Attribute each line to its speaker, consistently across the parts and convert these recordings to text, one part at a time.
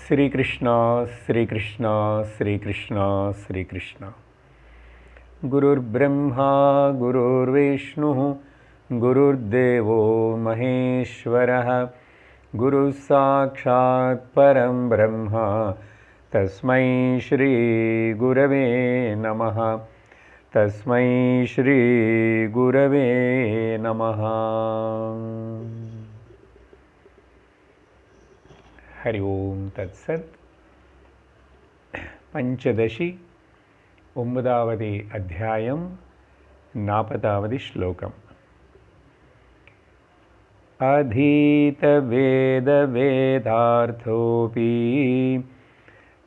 Speaker 1: श्री कृष्ण श्री कृष्ण श्री कृष्ण श्री कृष्ण। गुरुर्ब्रह्मा गुरुर्विष्णुः गुरुर्देवो महेश्वरः गुरुः साक्षात् परं ब्रह्म तस्मै श्री गुरवे नमः। तस्मै श्री गुरवे नमः। हरि ओम तत्सत्। पंचदशी 9வது अध्यायं 40வது श्लोकम्। अधीत वेद वेदार्थोऽपि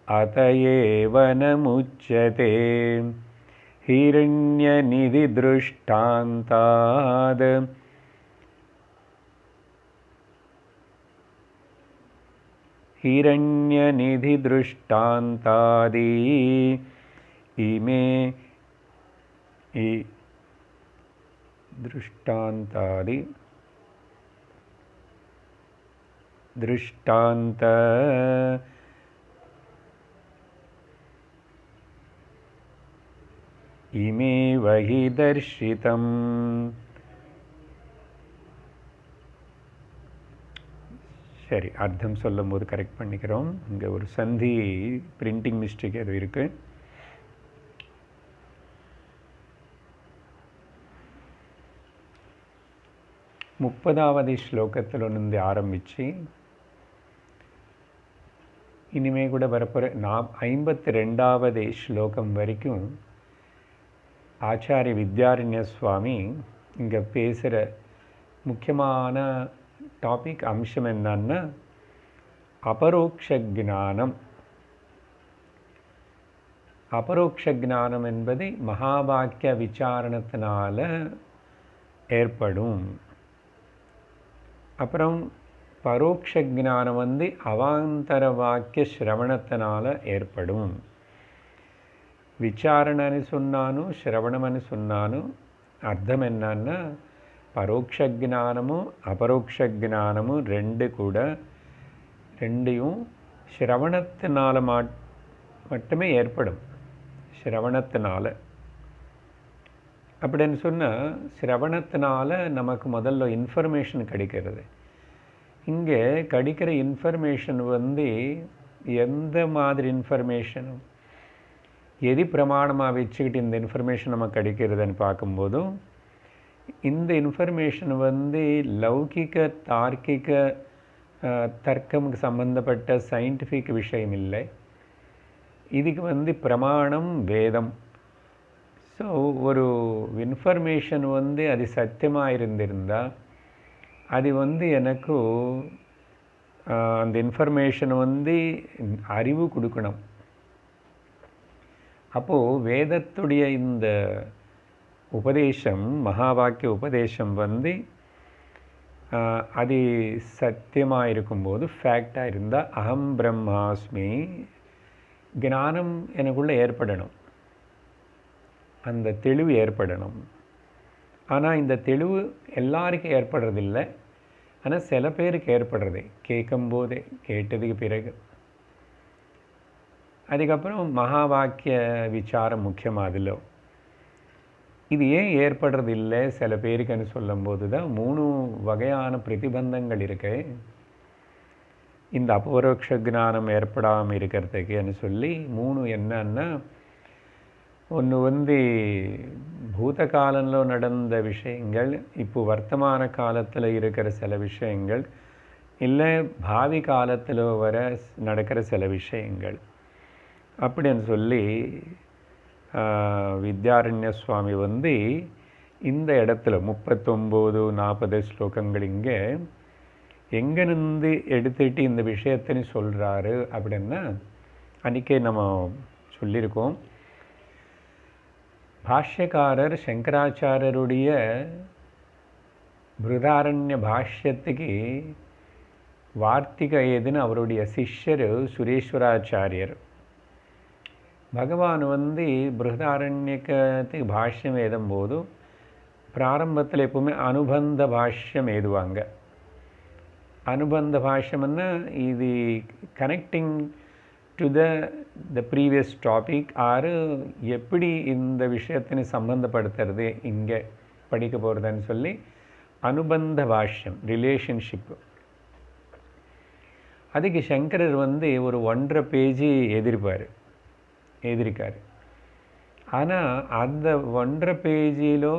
Speaker 1: अत एव न मुच्यते हिरण्यनिधि दृष्टान्ताद् हिरण्यनिधि दृष्टान्तादि इमे दृष्टान्तादि दृष्टान्त इमे वहि दर्शितम्। சரி, அர்த்தம் சொல்லும் போது கரெக்ட் பண்ணிக்கிறோம். இங்கே ஒரு சந்தி பிரிண்டிங் மிஸ்டேக் அது இருக்கு. முப்பதாவது ஸ்லோகத்தில் இருந்து ஆரம்பித்து இனிமே கூட வரப்போகிற 52வது ஸ்லோகம் வரைக்கும் ஆச்சாரிய வித்யாரண்ய சுவாமி இங்கே பேசுகிற முக்கியமான டாபிக் அம்சம் என்னன்னா அபரோக்ஷ ஞானம். அபரோக்ஷ ஞானம் என்பது மகாவாக்கிய விசாரணத்தினால ஏற்படும். அப்புறம் பரோக்ஷ ஞானம் வந்து அவாந்தர வாக்கிய சிரவணத்தினால ஏற்படும். விசாரணன்னு சொன்னாலும் சிரவணம்னு சொன்னாலும் அர்த்தம் என்னன்னா பரோக்ஷ ஞானமும் அபரோக்ஷ ஞானமும் ரெண்டையும் சிரவணத்தினால மட்டுமே ஏற்படும். சிரவணத்தினால அப்படின்னு சொன்னால் சிரவணத்தினால நமக்கு முதல்ல இன்ஃபர்மேஷன் கிடைக்கிறது. இங்கே கிடைக்கிற இன்ஃபர்மேஷன் வந்து எந்த மாதிரி இன்ஃபர்மேஷனும் எது பிரமாணமாக வச்சுக்கிட்டு இந்த இன்ஃபர்மேஷன் நமக்கு கிடைக்கிறதுன்னு பார்க்கும்போதும் இந்த இன்ஃபர்மேஷன் வந்து லௌகிக தார்க்கிக தர்க்கமுக்கு சம்பந்தப்பட்ட சயின்டிஃபிக் விஷயம் இல்லை. இதுக்கு வந்து பிரமாணம் வேதம். ஸோ ஒரு இன்ஃபர்மேஷன் வந்து அது சத்தியமாக இருந்திருந்தால் அது வந்து எனக்கு அந்த இன்ஃபர்மேஷன் வந்து அறிவு கொடுக்கணும். அப்போது வேதத்துடைய இந்த உபதேசம் மகாவாக்கிய உபதேசம் வந்து அது சத்தியமாக இருக்கும்போது ஃபேக்டாக இருந்தால் அகம் பிரம்மாஸ்மி ஞானம் எனக்குள்ளே ஏற்படணும், அந்த தெளிவு ஏற்படணும். ஆனால் இந்த தெளிவு எல்லாருக்கும் ஏற்படுறதில்லை. ஆனால் சில பேருக்கு ஏற்படுறது கேட்கும்போதே, கேட்டதுக்கு பிறகு. அதுக்கப்புறம் மகா வாக்கிய விசாரம் முக்கியமாக அதில் இது ஏன் ஏற்படுறது இல்லை சில பேருக்குன்னு சொல்லும்போது தான் 3 வகையான பிரதிபந்தங்கள் இருக்கு. இந்த அபரோக்ஷ ஞானம் ஏற்படாமல் இருக்கிறதுக்குன்னு சொல்லி 3 என்னன்னா, ஒன்று வந்து பூத காலத்தில் நடந்த விஷயங்கள், இப்போ வர்த்தமான காலத்தில் இருக்கிற சில விஷயங்கள், இல்லை பாவி காலத்தில் நடக்கிற சில விஷயங்கள் அப்படின்னு சொல்லி வித்யாரண்ய சுவாமி வந்து இந்த இடத்துல 39-40 ஸ்லோகங்கள் இங்கே எங்கேருந்து எடுத்துகிட்டு இந்த விஷயத்தின்னு சொல்கிறாரு அப்படின்னா, அன்றைக்கே நம்ம சொல்லியிருக்கோம். பாஷ்யக்காரர் சங்கராச்சாரியருடைய பிருதாரண்ய பாஷ்யத்துக்கு வார்த்திக ஏதுன்னு அவருடைய சிஷ்யர் சுரேஸ்வராச்சாரியர். பகவான் வந்து பிருஹதாரண்யத்துக்கு பாஷ்யம் எழுதும்போது பிராரம்பத்தில் எப்பவுமே அனுபந்த பாஷ்யம் எழுதுவாங்க. ಅನುಬಂಧ ಭಾಷ್ಯಮನ್ನು ಇದು connecting to the previous topic ஆறு எப்படி இந்த விஷயத்தினை சம்பந்தப்படுத்துறது இங்கே படிக்க போகிறதுன்னு சொல்லி அனுபந்த பாஷ்யம் ரிலேஷன்ஷிப்பு. அதுக்கு சங்கரர் வந்து ஒரு 1.5 பேஜ் எழுதியிருக்காரு. ஆனால் அந்த 1.5 பேஜிலோ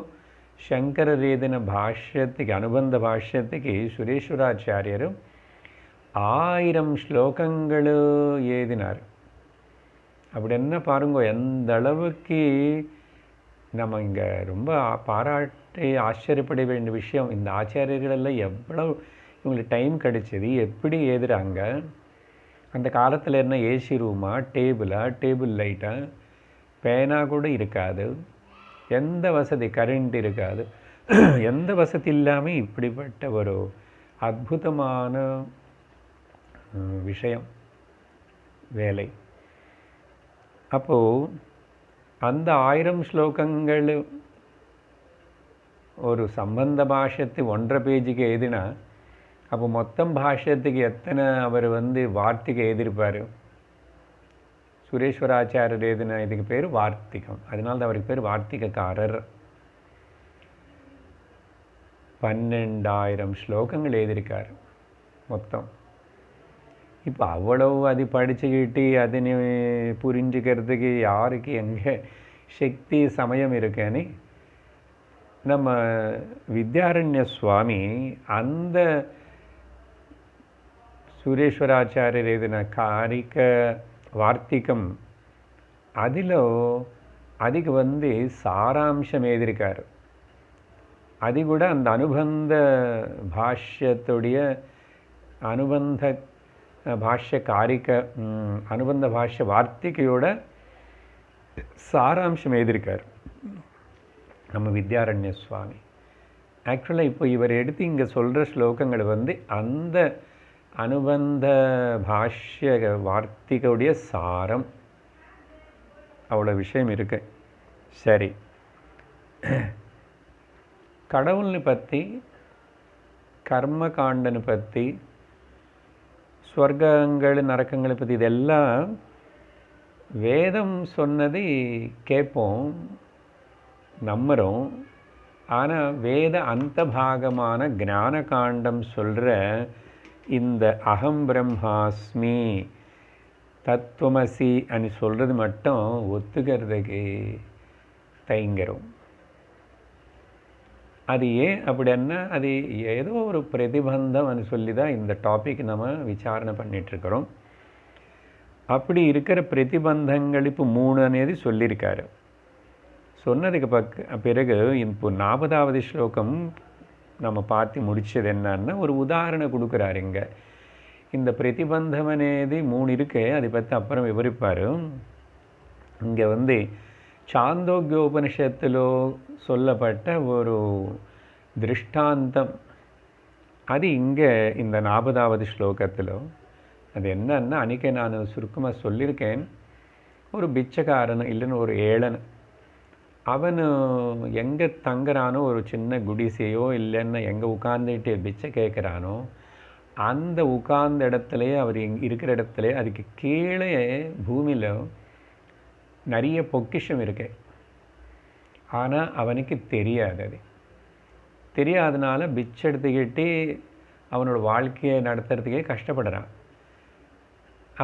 Speaker 1: சங்கரர் எழுதின பாஷ்யத்துக்கு அனுபந்த பாஷ்யத்துக்கு சுரேஸ்வராச்சாரியரும் 1000 ஸ்லோகங்கள் எழுதினார். அப்படி என்ன பாருங்க, எந்த அளவுக்கு நம்ம இங்கே ரொம்ப பாராட்டி ஆச்சரியப்பட வேண்டிய விஷயம். இந்த ஆச்சாரியர்களெல்லாம் எவ்வளவு இவங்களுக்கு டைம் கிடைச்சது, எப்படி எழுதுகிறாங்க. அந்த காலத்தில் என்ன ஏசி ரூமா, டேபிள் லைட்டா, பேனா கூட இருக்காது, எந்த வசதி, கரண்ட் இருக்காது, எந்த வசதி இல்லாமல் இப்படிப்பட்ட ஒரு அற்புதமான விஷயம் வேலை. அப்போது அந்த 1000 ஸ்லோகங்கள் ஒரு சம்பந்த பாஷ்யத்து 1.5 பேஜுக்கு எழுதினா அப்போ மொத்தம் பாஷ்யத்துக்கு எத்தனை அவர் வந்து வார்த்திகை எழுதியிருப்பார். சுரேஸ்வராச்சாரியர் எழுதின இதுக்கு பேர் வார்த்திகம். அதனால அவருக்கு பேர் வார்த்திகக்காரர். 12,000 ஸ்லோகங்கள் எழுதியிருக்கார் மொத்தம். இப்போ அவ்வளவு அது படிச்சுக்கிட்டு அதனை புரிஞ்சுக்கிறதுக்கு யாருக்கு எங்கே சக்தி சமயம் இருக்கேன்னு நம்ம வித்யாரண்ய சுவாமி அந்த சுரேஸ்வராச்சாரியர் எழுதின காரிக வார்த்திகம் அதில் அதுக்கு வந்து சாராம்சம் எழுதியிருக்கார். அது கூட அந்த அனுபந்த பாஷ்யத்துடைய அனுபந்த பாஷ்ய காரிக்க அனுபந்த பாஷ்ய வார்த்திகையோட சாராம்சம் எழுதியிருக்கார் நம்ம வித்யாரண்ய சுவாமி. ஆக்சுவலாக இப்போ இவர் எடுத்து இங்கே சொல்கிற ஸ்லோகங்கள் வந்து அந்த அனுபந்த பாஷ்ய வார்த்திகையுடைய சாரம். அவ்வளோ விஷயம் இருக்கு. சரி, கடவுள்னு பற்றி, கர்ம காண்டனை பற்றி, ஸ்வர்க்கங்கள் நரக்கங்களை பற்றி இதெல்லாம் வேதம் சொன்னது கேட்போம், நம்புகிறோம். ஆனால் வேத அந்த பாகமான ஞான காண்டம் சொல்கிற இந்த அகம் பிரம்மாஸ்மி தத்துவமசி అని சொல்கிறது மட்டும் ஒத்துக்கிறதுக்கு தயங்குறோம். அது ஏன் அப்படின்னா அது ஏதோ ஒரு பிரதிபந்தம்னு சொல்லி தான் இந்த டாபிக் நம்ம விசாரணை பண்ணிகிட்ருக்கிறோம். அப்படி இருக்கிற பிரதிபந்தங்கள் இப்போ 3 అనేది சொல்லியிருக்காரு. சொன்னதுக்கு பிறகு இப்போ 40வது ஸ்லோகம் நம்ம பார்த்து முடித்தது என்னன்னா ஒரு உதாரணம் கொடுக்குறாரு. இங்கே இந்த பிரதிபந்தம் అనేది 3 இருக்கு, அதை பற்றி அப்புறம் விவரிப்பார். இங்கே வந்து சாந்தோக்கியோபனிஷத்தில் சொல்லப்பட்ட ஒரு திருஷ்டாந்தம் அது இங்கே இந்த 40வது ஸ்லோகத்தில். அது என்னன்னா அன்றைக்கே நான் சுருக்கமாக சொல்லியிருக்கேன். ஒரு பிச்சைக்காரன் இல்லைன்னு ஒரு ஏழன், அவன் எங்கே தங்குறானோ ஒரு சின்ன குடிசையோ இல்லைன்னா எங்கே உட்கார்ந்துட்டு பிச்சை கேட்குறானோ அந்த உட்கார்ந்த இடத்துலையே அவர் இருக்கிற இடத்துல அதுக்கு கீழே பூமியில் நிறைய பொக்கிஷம் இருக்கு. ஆனால் அவனுக்கு தெரியாது. அது தெரியாதனால பிச்சை எடுத்துக்கிட்டு அவனோட வாழ்க்கையை நடத்துறதுக்கே கஷ்டப்படுறான்.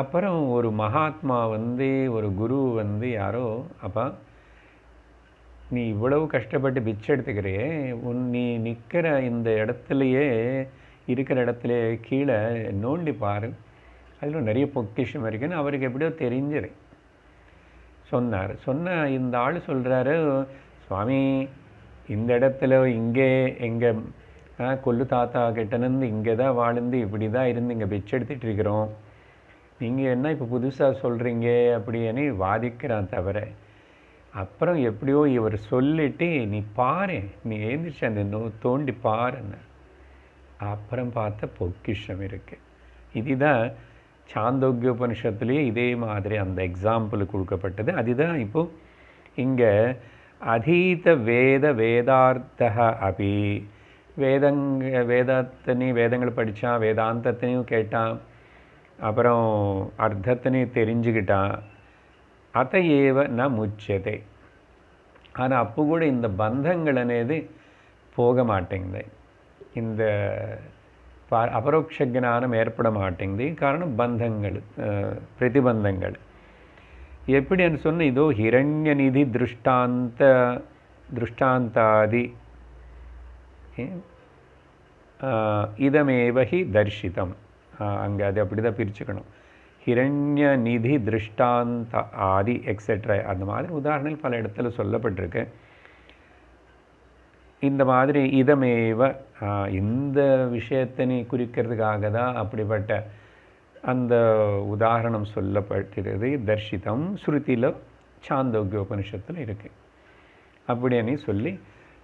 Speaker 1: அப்புறம் ஒரு மகாத்மா வந்து ஒரு குரு வந்து யாரோ, அப்போ நீ இவ்வளவு கஷ்டப்பட்டு பிச்சை எடுத்துக்கிறையே, நீ நிற்கிற இந்த இடத்துலையே இருக்கிற இடத்துல கீழே நோண்டி பாரு, அதில் நிறைய பொக்கிஷம் இருக்குன்னு அவருக்கு எப்படியோ தெரிஞ்சது சொன்னார். இந்த ஆள் சொல்கிறாரு, சுவாமி இந்த இடத்துல இங்கே எங்கள் கொல்லு தாத்தா கிட்டேருந்து இங்கே தான் வாழ்ந்து இப்படி தான் இருந்து இங்கே பிச்சை எடுத்துகிட்டு இருக்கிறோம், நீங்கள் என்ன இப்போ புதுசாக சொல்கிறீங்க அப்படின்னு வாதிக்கிறான். தவிர அப்புறம் எப்படியோ இவர் சொல்லிட்டு நீ பாரு, நீ எழுந்திரிச்சு அந்த தோண்டி பாருன்னு. அப்புறம் பார்த்த பொக்கிஷம் இருக்குது. இதுதான் சாந்தோக்கியோபனிஷத்துலேயே இதே மாதிரி அந்த எக்ஸாம்பிள் கொடுக்கப்பட்டது. அதுதான் இப்போது இங்கே அதீத வேதார்த்த அபி வேதங்கள் படித்தான், வேதாந்தத்தினையும் கேட்டான், அப்புறம் அர்த்தத்தினையும் தெரிஞ்சுக்கிட்டான். அத ஏவ ந முச்சதே. ஆனால் அப்போ கூட இந்த பந்தங்கள் అనేది போக மாட்டேங்குது. இந்த அபரோக்ஷ ஞானம் ஏற்பட மாட்டேங்குது. காரணம் பந்தங்கள், பிரதிபந்தங்கள். எப்படின்னு சொன்னால், இதோ ஹிரண்யநிதி திருஷ்டாந்தாதி இதமேவஹி தர்ஷிதம். அங்கே அது அப்படி தான் பிரிச்சுக்கணும். ஹிரண்யநிதி திருஷ்டாந்த ஆதி எக்ஸெட்ரா அந்த மாதிரி உதாரணங்கள் பல இடத்துல சொல்லப்பட்டிருக்கு. இந்த மாதிரி இதமேவ இந்த விஷயத்தினை குறிக்கிறதுக்காக தான் அப்படிப்பட்ட அந்த உதாரணம் சொல்லப்பட்டிருது. தர்ஷிதம் ஸ்ருதியில் சாந்தோக்கிய உபனிஷத்தில் இருக்கு. அப்படின்னு சொல்லி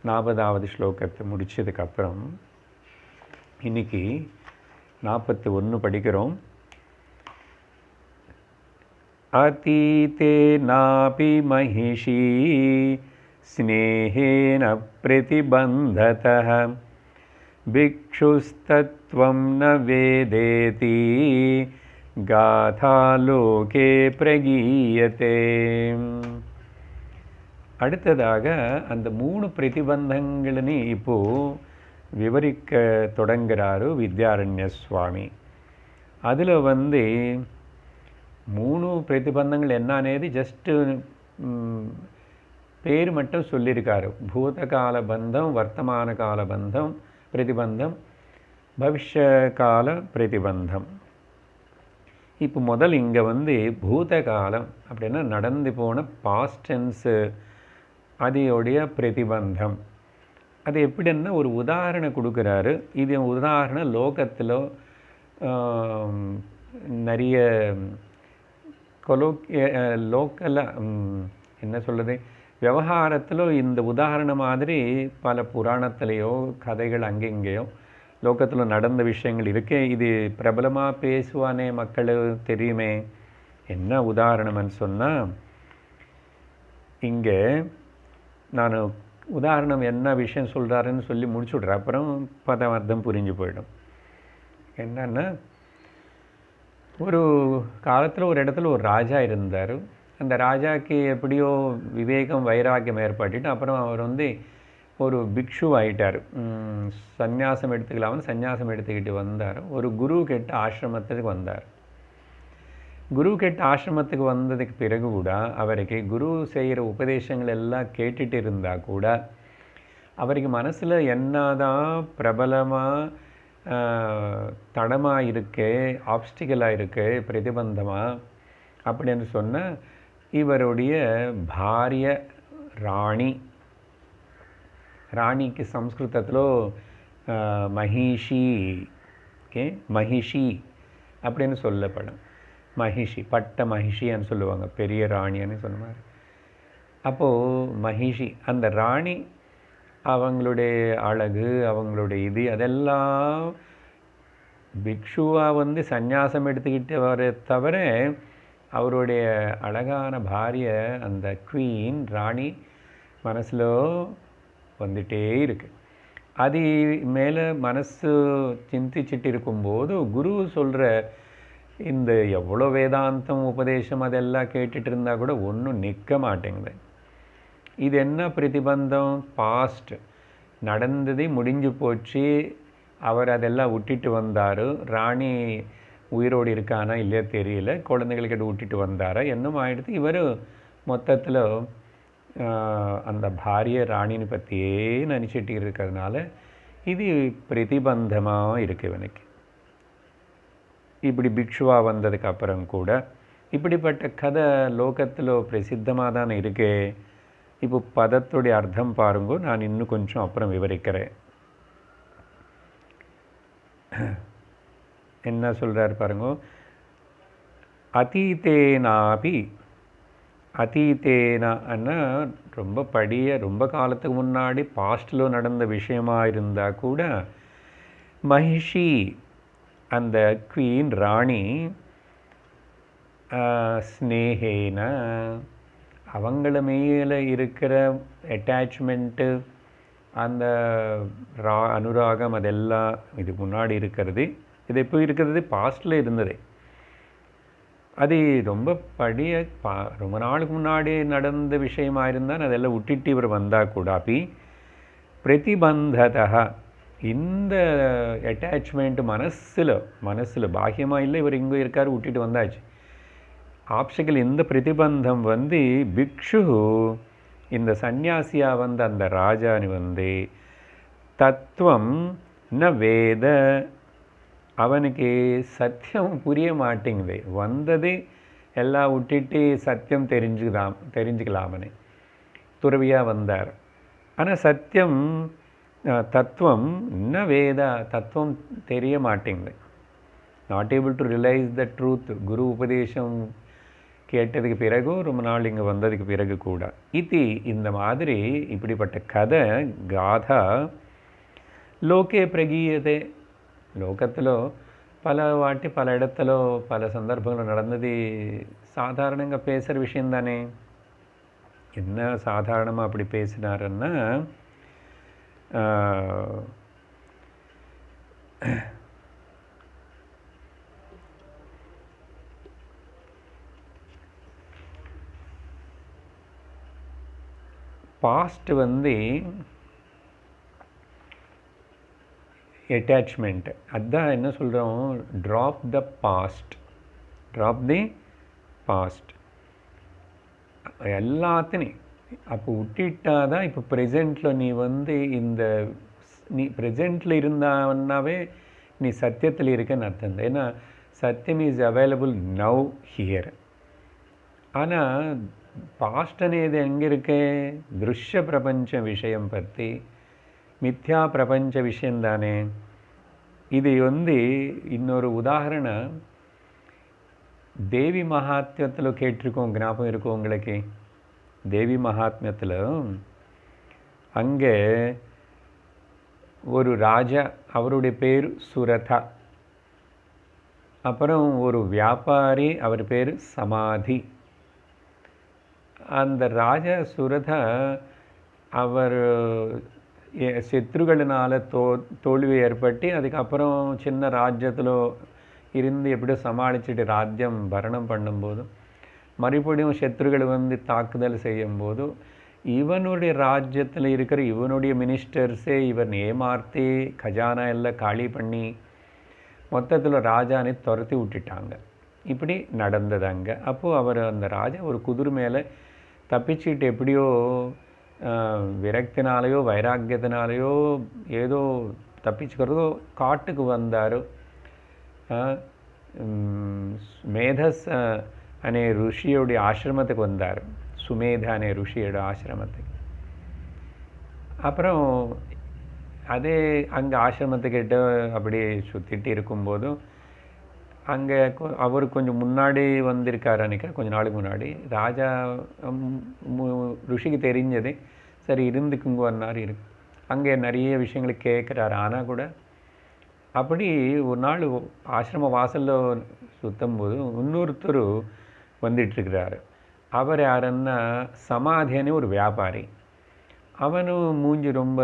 Speaker 1: 40வது ஸ்லோகத்தை முடிச்சதுக்கப்புறம் இன்னைக்கு 41 படிக்கிறோம். அதீதே நாபி மகிஷி ஸ்நேஹேன பிரதிபந்ததः பிக்ஷுஸ்தத்வம் ந வேதேதி காதாலோகே பிரகீயதே. அடுத்ததாக அந்த 3 பிரதிபந்தங்கள்னு இப்போது விவரிக்க தொடங்குகிறாரு வித்யாரண்ய சுவாமி. அதில் 3 பிரதிபந்தங்கள் என்னன்னேது ஜஸ்ட்டு பேர் மட்டும் சொல்லியிருக்காரு. பூதகால பந்தம், வர்த்தமான கால பந்தம் பிரதிபந்தம், பவிஷ்ய கால பிரதிபந்தம். இப்போ முதல் இங்கே பூதகாலம் அப்படின்னா நடந்து போன பாஸ்ட் டென்ஸு, அதோடைய பிரதிபந்தம். அது எப்படின்னா ஒரு உதாரணம் கொடுக்குறாரு. இது உதாரணம் லோகத்தில் நிறைய லோக்கலாக என்ன சொல்கிறது, விவகாரத்தில் இந்த உதாரணம் மாதிரி பல புராணத்திலேயோ கதைகள் அங்கெங்கேயோ லோகத்தில் நடந்த விஷயங்கள் இருக்கு. இது பிரபலமாக பேசுவானே மக்களுக்கு தெரியுமே. என்ன உதாரணம்னு சொன்னால், இங்கே நான் உதாரணம் என்ன விஷயம் சொல்கிறாருன்னு சொல்லி முடிச்சு விட்றேன். அப்புறம் அர்த்தம் புரிஞ்சு போயிடும். என்னன்னா, ஒரு காலத்தில் ஒரு இடத்துல ஒரு ராஜா இருந்தார். அந்த ராஜாக்கு எப்படியோ விவேகம் வைராக்கியம் ஏற்பட்டுட்டு அப்புறம் அவர் ஒரு பிக்ஷு ஆகிட்டார். சந்நியாசம் எடுத்துக்கலாம்னு சந்நியாசம் எடுத்துக்கிட்டு வந்தார். ஒரு குரு கிட்ட ஆசிரமத்துக்கு வந்தார். குரு கிட்ட ஆசிரமத்துக்கு வந்ததுக்கு பிறகு கூட அவருக்கு குரு செய்கிற உபதேசங்கள் எல்லாம் கேட்டுட்டு இருந்தால் கூட அவருக்கு மனசில் என்னதான் பிரபலமாக தடமாக இருக்கு, ஆப்ஸ்டிக்கலாக இருக்கு, பிரதிபந்தமாக அப்படின்னு சொன்னால், இவருடைய பாரிய ராணிக்கு சம்ஸ்கிருதத்தில் மகிஷி, மகிஷி அப்படின்னு சொல்லப்படும். மகிஷி, பட்ட மகிஷின்னு சொல்லுவாங்க, பெரிய ராணின்னு சொன்ன மாதிரி. அப்போது மகிஷி, அந்த ராணி அவங்களுடைய அழகு, அவங்களுடைய இது அதெல்லாம் பிக்ஷுவாக சந்நியாசம் எடுத்துக்கிட்டு வர தவிர அவருடைய அழகான பாரிய அந்த குவீன் ராணி மனசில் வந்துட்டே இருக்கு. அது மேலே மனசு சிந்திச்சுட்டு இருக்கும்போது குரு சொல்கிற இந்த எவ்வளோ வேதாந்தம் உபதேசம் அதெல்லாம் கேட்டுட்டு இருந்தால் கூட ஒன்றும் நிற்க மாட்டேங்குது. இது என்ன பிரதிபந்தம்? பாஸ்ட் நடந்தது, முடிஞ்சு போச்சு, அவர் அதெல்லாம் விட்டுட்டு வந்தார். ராணி உயிரோடு இருக்கானா இல்லையா தெரியல, குழந்தைகளுக்கிட்ட விட்டுட்டு வந்தாரா என்னமோ ஆகிடுது. இவர் மொத்தத்தில் அந்த பாரிய ராணினை பற்றியே நினச்சிட்டு இருக்கிறதுனால இது பிரதிபந்தமாக இருக்குது இவனுக்கு. இப்படி பிக்ஷுவாக வந்ததுக்கு அப்புறம் கூட இப்படிப்பட்ட கதை லோகத்தில் பிரசித்தமாக தானே இருக்கே. இப்போ பதத்துடைய அர்த்தம் பாருங்க, நான் இன்னும் கொஞ்சம் அப்புறம் விவரிக்கிறேன். என்ன சொல்கிறார் பாருங்க. அதீதேனாபி, அதீதேனா ரொம்ப ரொம்ப காலத்துக்கு முன்னாடி பாஸ்டில் நடந்த விஷயமாக இருந்தால் கூட மகிஷி அந்த குவீன் ராணி ஸ்னேகேன அவங்கள மேலே இருக்கிற அட்டாச்மெண்ட்டு, அந்த அனுராகம் அதெல்லாம் இது முன்னாடி இருக்கிறது. இது இப்போ இருக்கிறது பாஸ்டில் இருந்தது. அது ரொம்ப ரொம்ப நாளுக்கு முன்னாடி நடந்த விஷயமாக இருந்தால் அதெல்லாம் விட்டுட்டு இவர் வந்தால் கூட அப்படி பிரதிபந்ததா இந்த அட்டாச்மெண்ட் மனசில் பாக்கியமாக இல்லை, இவர் இங்கே இருக்கார் விட்டுட்டு வந்தாச்சு. ஆப்ஷிக்கல் இந்த பிரதிபந்தம் பிக்ஷு இந்த சந்நியாசியாக அந்த ராஜானு தத்துவம் ந வேத, அவனுக்கு சத்தியம் புரிய மாட்டேங்குது. வந்தது எல்லாம் விட்டுட்டு சத்தியம் தெரிஞ்சுக்கலாமனே துறவியாக வந்தார். ஆனால் சத்தியம் தத்துவம் ந வேத, தத்துவம் தெரிய மாட்டேங்குது. Not able to realise the truth. குரு உபதேசம் கேட்டதுக்கு பிறகு ரொம்ப நாள் இங்கே வந்ததுக்கு பிறகு கூட இந்த மாதிரி இப்படிப்பட்ட கதை காதா லோகே பிரகீயதே. லோகத்தில் பல வாட்டி பல இடத்துல பல சந்தர்ப்பங்கள் நடந்தது. சாதாரணங்க பேசுகிற விஷயந்தானே. என்ன சாதாரணமாக அப்படி பேசினாருன்னா பாஸ்ட் அட்டாச்மெண்ட், அதுதான் என்ன சொல்கிறோம், ட்ராப் தி பாஸ்ட் எல்லாத்தையும் அப்போ விட்டுட்டாதான் இப்போ ப்ரெசென்ட்டில் நீ ப்ரெசென்ட்டில் இருந்தாவே நீ சத்தியத்தில் இருக்கன்னு அர்த்தம். ஏன்னா சத்தியம் இஸ் அவைலபிள் நவ் ஹியர். ஆனால் பாஸ்ட் అనేది எங்கே இருக்கு, திருஷ்ய பிரபஞ்ச விஷயம் பற்றி, மித்யா பிரபஞ்ச விஷயந்தானே. இது இன்னொரு உதாரணம் தேவி மகாத்மியத்தில் கேட்டிருக்கோம், ஞாபகம் இருக்கும் உங்களுக்கு. தேவி மகாத்மியத்தில் அங்கே ஒரு ராஜா, அவருடைய பேர் சுரதா. அப்புறம் ஒரு வியாபாரி, அவர் பேர் சமாதி. அந்த ராஜா சுரதா அவர் சத்ருகளினால் தோல்வி ஏற்பட்டு அதுக்கப்புறம் சின்ன ராஜ்யத்தில் இருந்து எப்படியோ சமாளிச்சுட்டு ராஜ்யம் பரணம் பண்ணும்போது மறுபடியும் சத்ருகள் தாக்குதல் செய்யும்போது இவனுடைய ராஜ்யத்தில் இருக்கிற இவனுடைய மினிஸ்டர்ஸே இவன் ஏமாற்றி கஜானா எல்லாம் காலி பண்ணி மொத்தத்தில் ராஜானை துரத்தி விட்டுட்டாங்க. இப்படி நடந்தது அங்கே. அப்போது அந்த ராஜா ஒரு குதிரை மேலே தப்பிச்சுட்டு எப்படியோ விரக்தினாலேயோ வைராக்கியத்தினாலேயோ ஏதோ தப்பிச்சுக்கிறதோ காட்டுக்கு வந்தார். மேதஸ் அనే ఋషిயோடைய ஆசிரமத்துக்கு வந்தார். சுமேத அనే ఋషியோட ஆசிரமத்துக்கு. அப்புறம் அதே அங்கே ஆசிரமத்துக்கிட்ட அப்படியே சுற்றிட்டு இருக்கும்போதும் அங்கே அவர் கொஞ்சம் முன்னாடி வந்திருக்காரு நினைக்கிறேன், கொஞ்சம் நாளுக்கு முன்னாடி. ராஜா ఋஷிக்கு தெரிஞ்சது, சரி இருந்துக்குங்க வந்தார். அங்கே நிறைய விஷயங்களை கேட்குறாரு. ஆனால் கூட அப்படி ஒரு நாள் ஆசிரம வாசலில் சுற்றும்போது இன்னொருத்தர் வந்துட்டுருக்கிறாரு. அவர் யாருன்னா சமாதியான ஒரு வியாபாரி. அவனும் மூஞ்சி ரொம்ப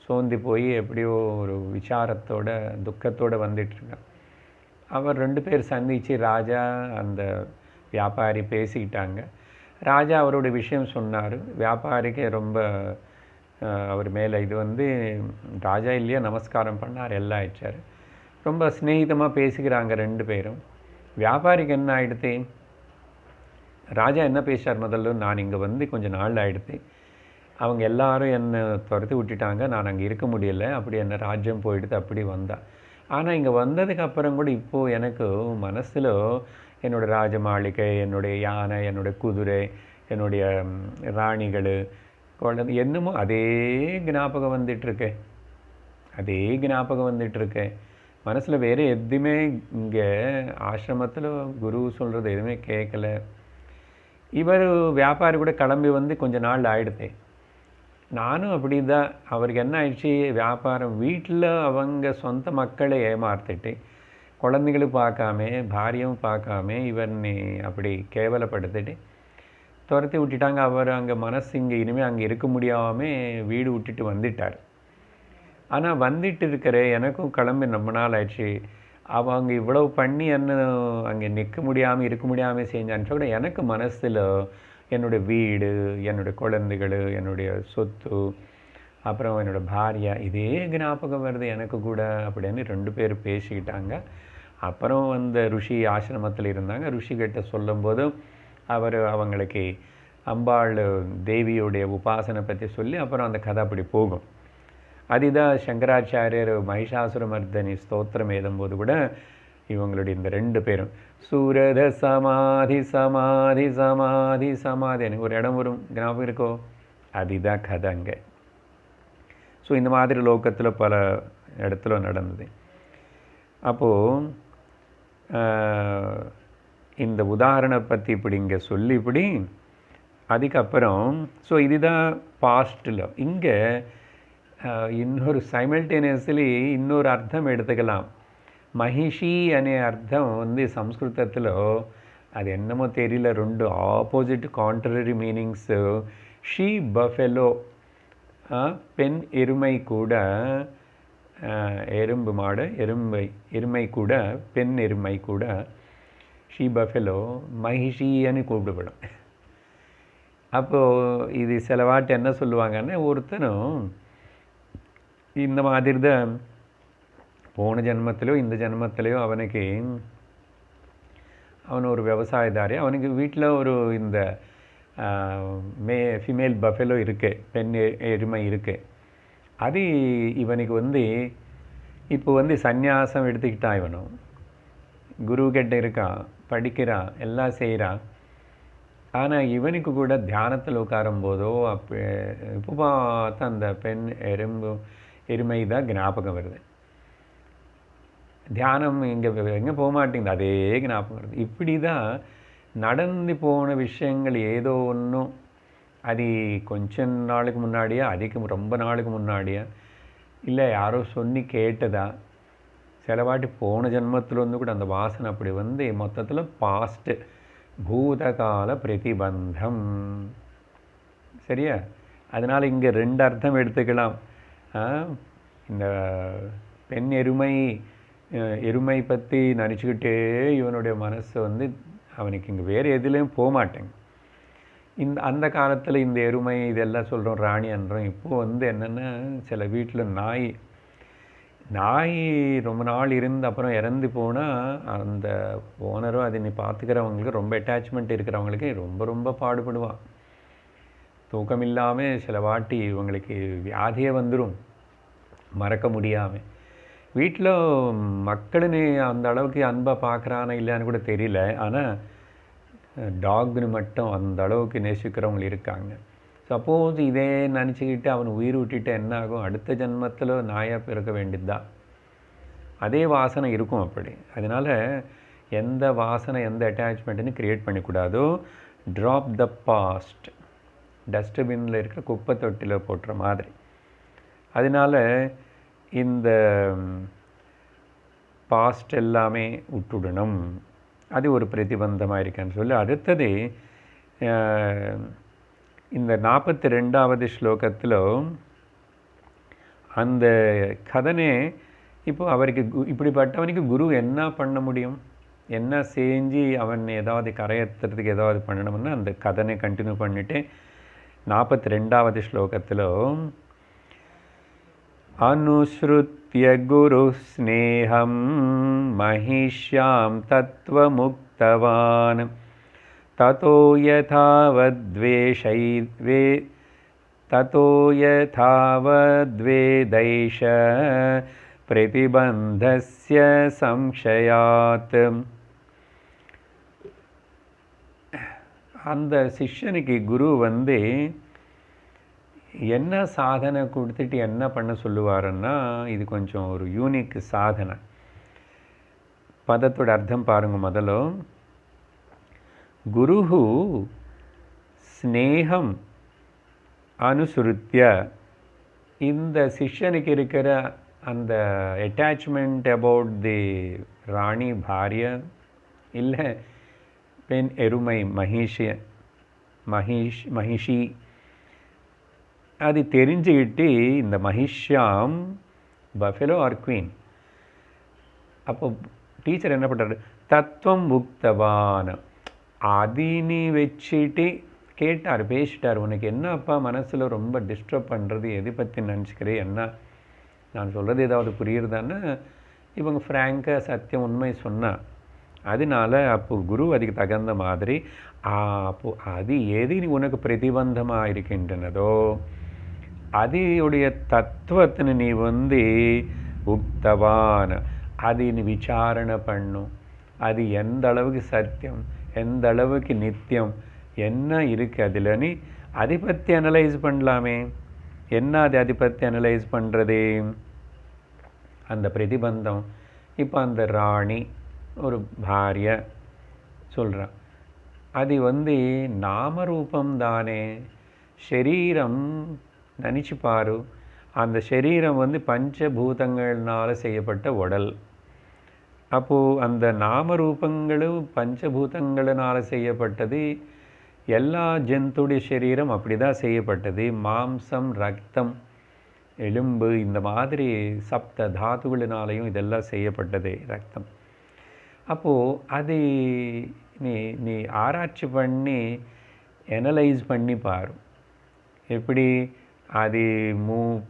Speaker 1: சோர்ந்து போய் எப்படியோ ஒரு விசாரத்தோட துக்கத்தோடு வந்துட்டுருக்கான். அவர் 2 பேர் சந்தித்து ராஜா அந்த வியாபாரி பேசிக்கிட்டாங்க. ராஜா அவரோட விஷயம் சொன்னார். வியாபாரிக்கு ரொம்ப அவர் மேலே இது ராஜா இல்லையா நமஸ்காரம் பண்ணார், எல்லாம் ஆயிடுச்சார். ரொம்ப ஸ்நேகிதமாக பேசிக்கிறாங்க 2 பேரும். வியாபாரிக்கு என்ன ஆகிடுது, ராஜா என்ன பேசுகிறார், முதல்ல நான் இங்கே கொஞ்சம் நாள் ஆகிடுது, அவங்க எல்லாரும் என்னை துரத்தி விட்டுட்டாங்க, நான் அங்கே இருக்க முடியலை, அப்படி என்ன ராஜ்யம் போயிடுது, அப்படி வந்தா. ஆனால் இங்கே வந்ததுக்கு அப்புறம் கூட இப்போது எனக்கு மனசில் என்னோடய ராஜ மாளிகை, என்னுடைய யானை, என்னுடைய குதிரை, என்னுடைய ராணிகள், குழந்தை என்னமோ அதே ஞாபகம் வந்துட்டுருக்கு. மனசில் வேறு எதுவுமே இங்கே ஆசிரமத்தில் குரு சொல்கிறது எதுவுமே கேட்கல. இவர் வியாபாரி கூட கிளம்பி கொஞ்ச நாள் ஆகிடுது. நானும் அப்படி தான். அவருக்கு என்ன ஆயிடுச்சு, வியாபாரம் வீட்டில் அவங்க சொந்த மக்களை ஏமாற்றிட்டு குழந்தைகளும் பார்க்காம பாரியும் பார்க்காம இவனை அப்படி கேவலப்படுத்திட்டு துரத்தி விட்டுட்டாங்க. அவர் அங்கே மனசு இங்கே இனிமேல் அங்கே இருக்க முடியாமல் வீடு விட்டுட்டு வந்துட்டார். ஆனால் வந்துட்டு இருக்கிற எனக்கும் கிளம்பி ரொம்ப நாள் ஆயிடுச்சு. அவங்க இவ்வளவு பண்ணி என்ன அங்கே நிற்க முடியாமல் இருக்க முடியாமல் செஞ்சான்னு கூட எனக்கு மனசில் என்னுடைய வீடு, என்னுடைய குழந்தைகள், என்னுடைய சொத்து, அப்புறம் என்னோடய பாரியா இதே ஞாபகம் வருது எனக்கு கூட அப்படின்னு 2 பேர் பேசிக்கிட்டாங்க. அப்புறம் அந்த ருஷி ஆசிரமத்தில் இருந்தாங்க. ருஷிகிட்ட சொல்லும்போது அவர் அவங்களுக்கு அம்பாள் தேவியுடைய உபாசனை பற்றி சொல்லி அப்புறம் அந்த கதை அப்படி போகும். அதுதான் சங்கராச்சாரியர் மகிஷாசுரமர்தனி ஸ்தோத்திரம் எழுதும்போது கூட இவங்களுடைய இந்த 2 பேரும் சூரத சமாதி சமாதி சமாதி சமாதி எனக்கு ஒரு இடம் வரும், ஞாபகம் இருக்கோ? அதுதான் கதை அங்கே. ஸோ இந்த மாதிரி லோகத்தில் பல இடத்துல நடந்தது. அப்போது இந்த உதாரணம் பற்றி இப்படி இங்கே சொல்லி இப்படி அதுக்கப்புறம் ஸோ இதுதான் பாஸ்ட்டில். இங்கே இன்னொரு சைமல்டேனியஸ்லி இன்னொரு அர்த்தம் எடுத்துக்கலாம். மகிஷி அనే அர்த்தம் வந்து சம்ஸ்கிருதத்தில் அது என்னமோ தெரியல, 2 opposite contrary meanings. She buffalo பெண் எருமை கூட, எறும்பு மாடு எருமை கூட, பெண் எருமை கூட ஷீ பஃபெலோ மகிஷின்னு கூப்பிடப்படும். அப்போது இது சிலவாட்டு என்ன சொல்லுவாங்கன்னா, ஒருத்தனும் இந்த மாதிரி தான் போன ஜென்மத்திலையோ இந்த ஜென்மத்திலையோ அவன் ஒரு விவசாயதாரி, அவனுக்கு வீட்டில் ஒரு இந்த ஃபீமேல் பஃபெலோ இருக்கு, பெண் எருமை இருக்கு. அது இவனுக்கு வந்து இப்போ வந்து சந்நியாசம் எடுத்துக்கிட்டான். இவனும் குருக்கிட்ட இருக்கான், படிக்கிறான், எல்லாம் செய்கிறான். ஆனால் இவனுக்கு கூட தியானத்தில் உட்காரும்போதோ இப்போ பார்த்தா அந்த பெண் எருமை தான் ஞாபகம் வருது. தியானம் எங்கே போக மாட்டேங்குது, அதே ஞாபகம் வருது. இப்படி தான் நடந்து போன விஷயங்கள் ஏதோ ஒன்றும் அது கொஞ்ச நாளுக்கு முன்னாடியா, அதுக்கு ரொம்ப நாளுக்கு முன்னாடியா, இல்லை யாரோ சொல்லி கேட்டதா, சில வாட்டி போன ஜென்மத்தில் வந்து கூட அந்த வாசனை அப்படி வந்து மொத்தத்தில் பாஸ்ட்டு பூதகால பிரதிபந்தம். சரியா? அதனால் இங்கே 2 அர்த்தம் எடுத்துக்கலாம். இந்த பெண் எருமை பற்றி நினச்சிக்கிட்டே இவனுடைய மனசு வந்து அவனுக்கு இங்கே வேறு எதுலேயும் போக மாட்டேங்க. அந்த காலத்தில் இந்த எருமை இதெல்லாம் சொல்கிறோம், ராணி அன்றோம். இப்போது வந்து என்னென்னா சில வீட்டில் நாய் ரொம்ப நாள் இருந்து அப்புறம் இறந்து போனால் அந்த ஓனரும் அதை நீ பார்த்துக்கிறவங்களுக்கு ரொம்ப அட்டாச்மெண்ட் இருக்கிறவங்களுக்கு ரொம்ப பாடுபடுவான். தூக்கம் இல்லாமல் சில வாட்டி இவங்களுக்கு வியாதியே வந்துடும் மறக்க முடியாமல். வீட்டில் மக்களுன்னு அந்த அளவுக்கு அன்பாக பார்க்குறானா இல்லையான்னு கூட தெரியல. ஆனால் டாக்னு மட்டும் அந்த அளவுக்கு நேசிக்கிறவங்க இருக்காங்க. சப்போஸ் இதே நினச்சிக்கிட்டு அவன் உயிர் விட்டுட்டு என்ன ஆகும், அடுத்த ஜென்மத்தில் நாயாக பிறக்க வேண்டியது தான். அதே வாசனை இருக்கும் அப்படி. அதனால் எந்த வாசனை எந்த அட்டாச்மெண்ட்டுன்னு க்ரியேட் பண்ணிக்கூடாதோ. ட்ராப் த பாஸ்ட், டஸ்ட்பின்னில் இருக்கிற குப்பை தொட்டியில் போட்டுற மாதிரி. அதனால் இந்த பாஸ்ட் எல்லாமே விட்டுடணும். அது ஒரு பிரதிபந்தமாக இருக்கான்னு சொல்லி அடுத்தது இந்த 42வது ஸ்லோகத்தில் அந்த கதனே இப்போ அவருக்கு இப்படிப்பட்டவனுக்கு குரு என்ன பண்ண முடியும், என்ன செஞ்சு அவன் ஏதாவது கரையேற்றுறதுக்கு ஏதாவது பண்ணணும்னா அந்த கதனை கண்டினியூ பண்ணிவிட்டு 42வது ஸ்லோகத்தில் அனுஸ்ருத்ய குரு ஸ்நேகம் மஹிஷ்யாம் தத்வமுக்தவான் ததோ யதாவத்வேதைஷ பிரதிபந்தஸ்ய சம்சயாத். அந்த சிஷ்யனுக்கு குரு வந்து என்ன சாதனை கொடுத்துட்டு என்ன பண்ண சொல்லுவாருன்னா, இது கொஞ்சம் ஒரு யூனிக் சாதனை. பதத்தோட அர்த்தம் பாருங்க. முதல்ல குருஹு ஸ்நேகம் அனுசுருத்திய, இந்த சிஷ்யனுக்கு இருக்கிற அந்த அட்டாச்மெண்ட் அபவுட் தி ராணி பாரிய இல்லை பெண் எருமை மகிஷிய, மகிஷி. அது தெரிஞ்சுக்கிட்டு இந்த மகிஷாம் பஃபெலோ ஆர் குவீன். அப்போ டீச்சர் என்ன பண்ணுறாரு, தத்துவம் உக்தவான், அதினி வச்சுட்டு கேட்டார், பேசிட்டார். உனக்கு என்னப்பா மனசில் ரொம்ப டிஸ்டர்ப் பண்ணுறது, எதை பற்றி நினச்சிக்கிறேன், என்ன நான் சொல்கிறது ஏதாவது புரியுறதான்னு இவங்க ஃப்ராங்காக சத்தியம் உண்மை சொன்னான். அதனால அப்போ குரு அதுக்கு தகுந்த மாதிரி அப்போ அது எது உனக்கு பிரதிபந்தமாக இருக்கின்றனதோ அதோடைய தத்துவத்தினை நீ உக்தவான், அது நீ விசாரணை பண்ணும். அது எந்த அளவுக்கு சத்தியம், எந்த அளவுக்கு நித்தியம், என்ன இருக்குது அதில்னு அதை பற்றி அனலைஸ் பண்ணலாமே. என்ன அதை பற்றி அனலைஸ் பண்ணுறது, அந்த பிரதிபந்தம். இப்போ அந்த ராணி ஒரு பாரிய சொல்கிறான், அது நாமரூபம் தானே. ஷரீரம் நினச்சி பாரு, அந்த ஷரீரம் பஞ்சபூதங்கள்னால் செய்யப்பட்ட உடல். அப்போது அந்த நாமரூபங்களும் பஞ்சபூதங்களினால் செய்யப்பட்டது. எல்லா ஜந்துடைய சரீரம் அப்படி தான் செய்யப்பட்டது. மாம்சம், ரத்தம், எலும்பு, இந்த மாதிரி சப்த தாதுகளினாலையும் இதெல்லாம் செய்யப்பட்டது ரத்தம். அப்போது அது நீ ஆராய்ச்சி பண்ணி அனலைஸ் பண்ணி பாரு. எப்படி அது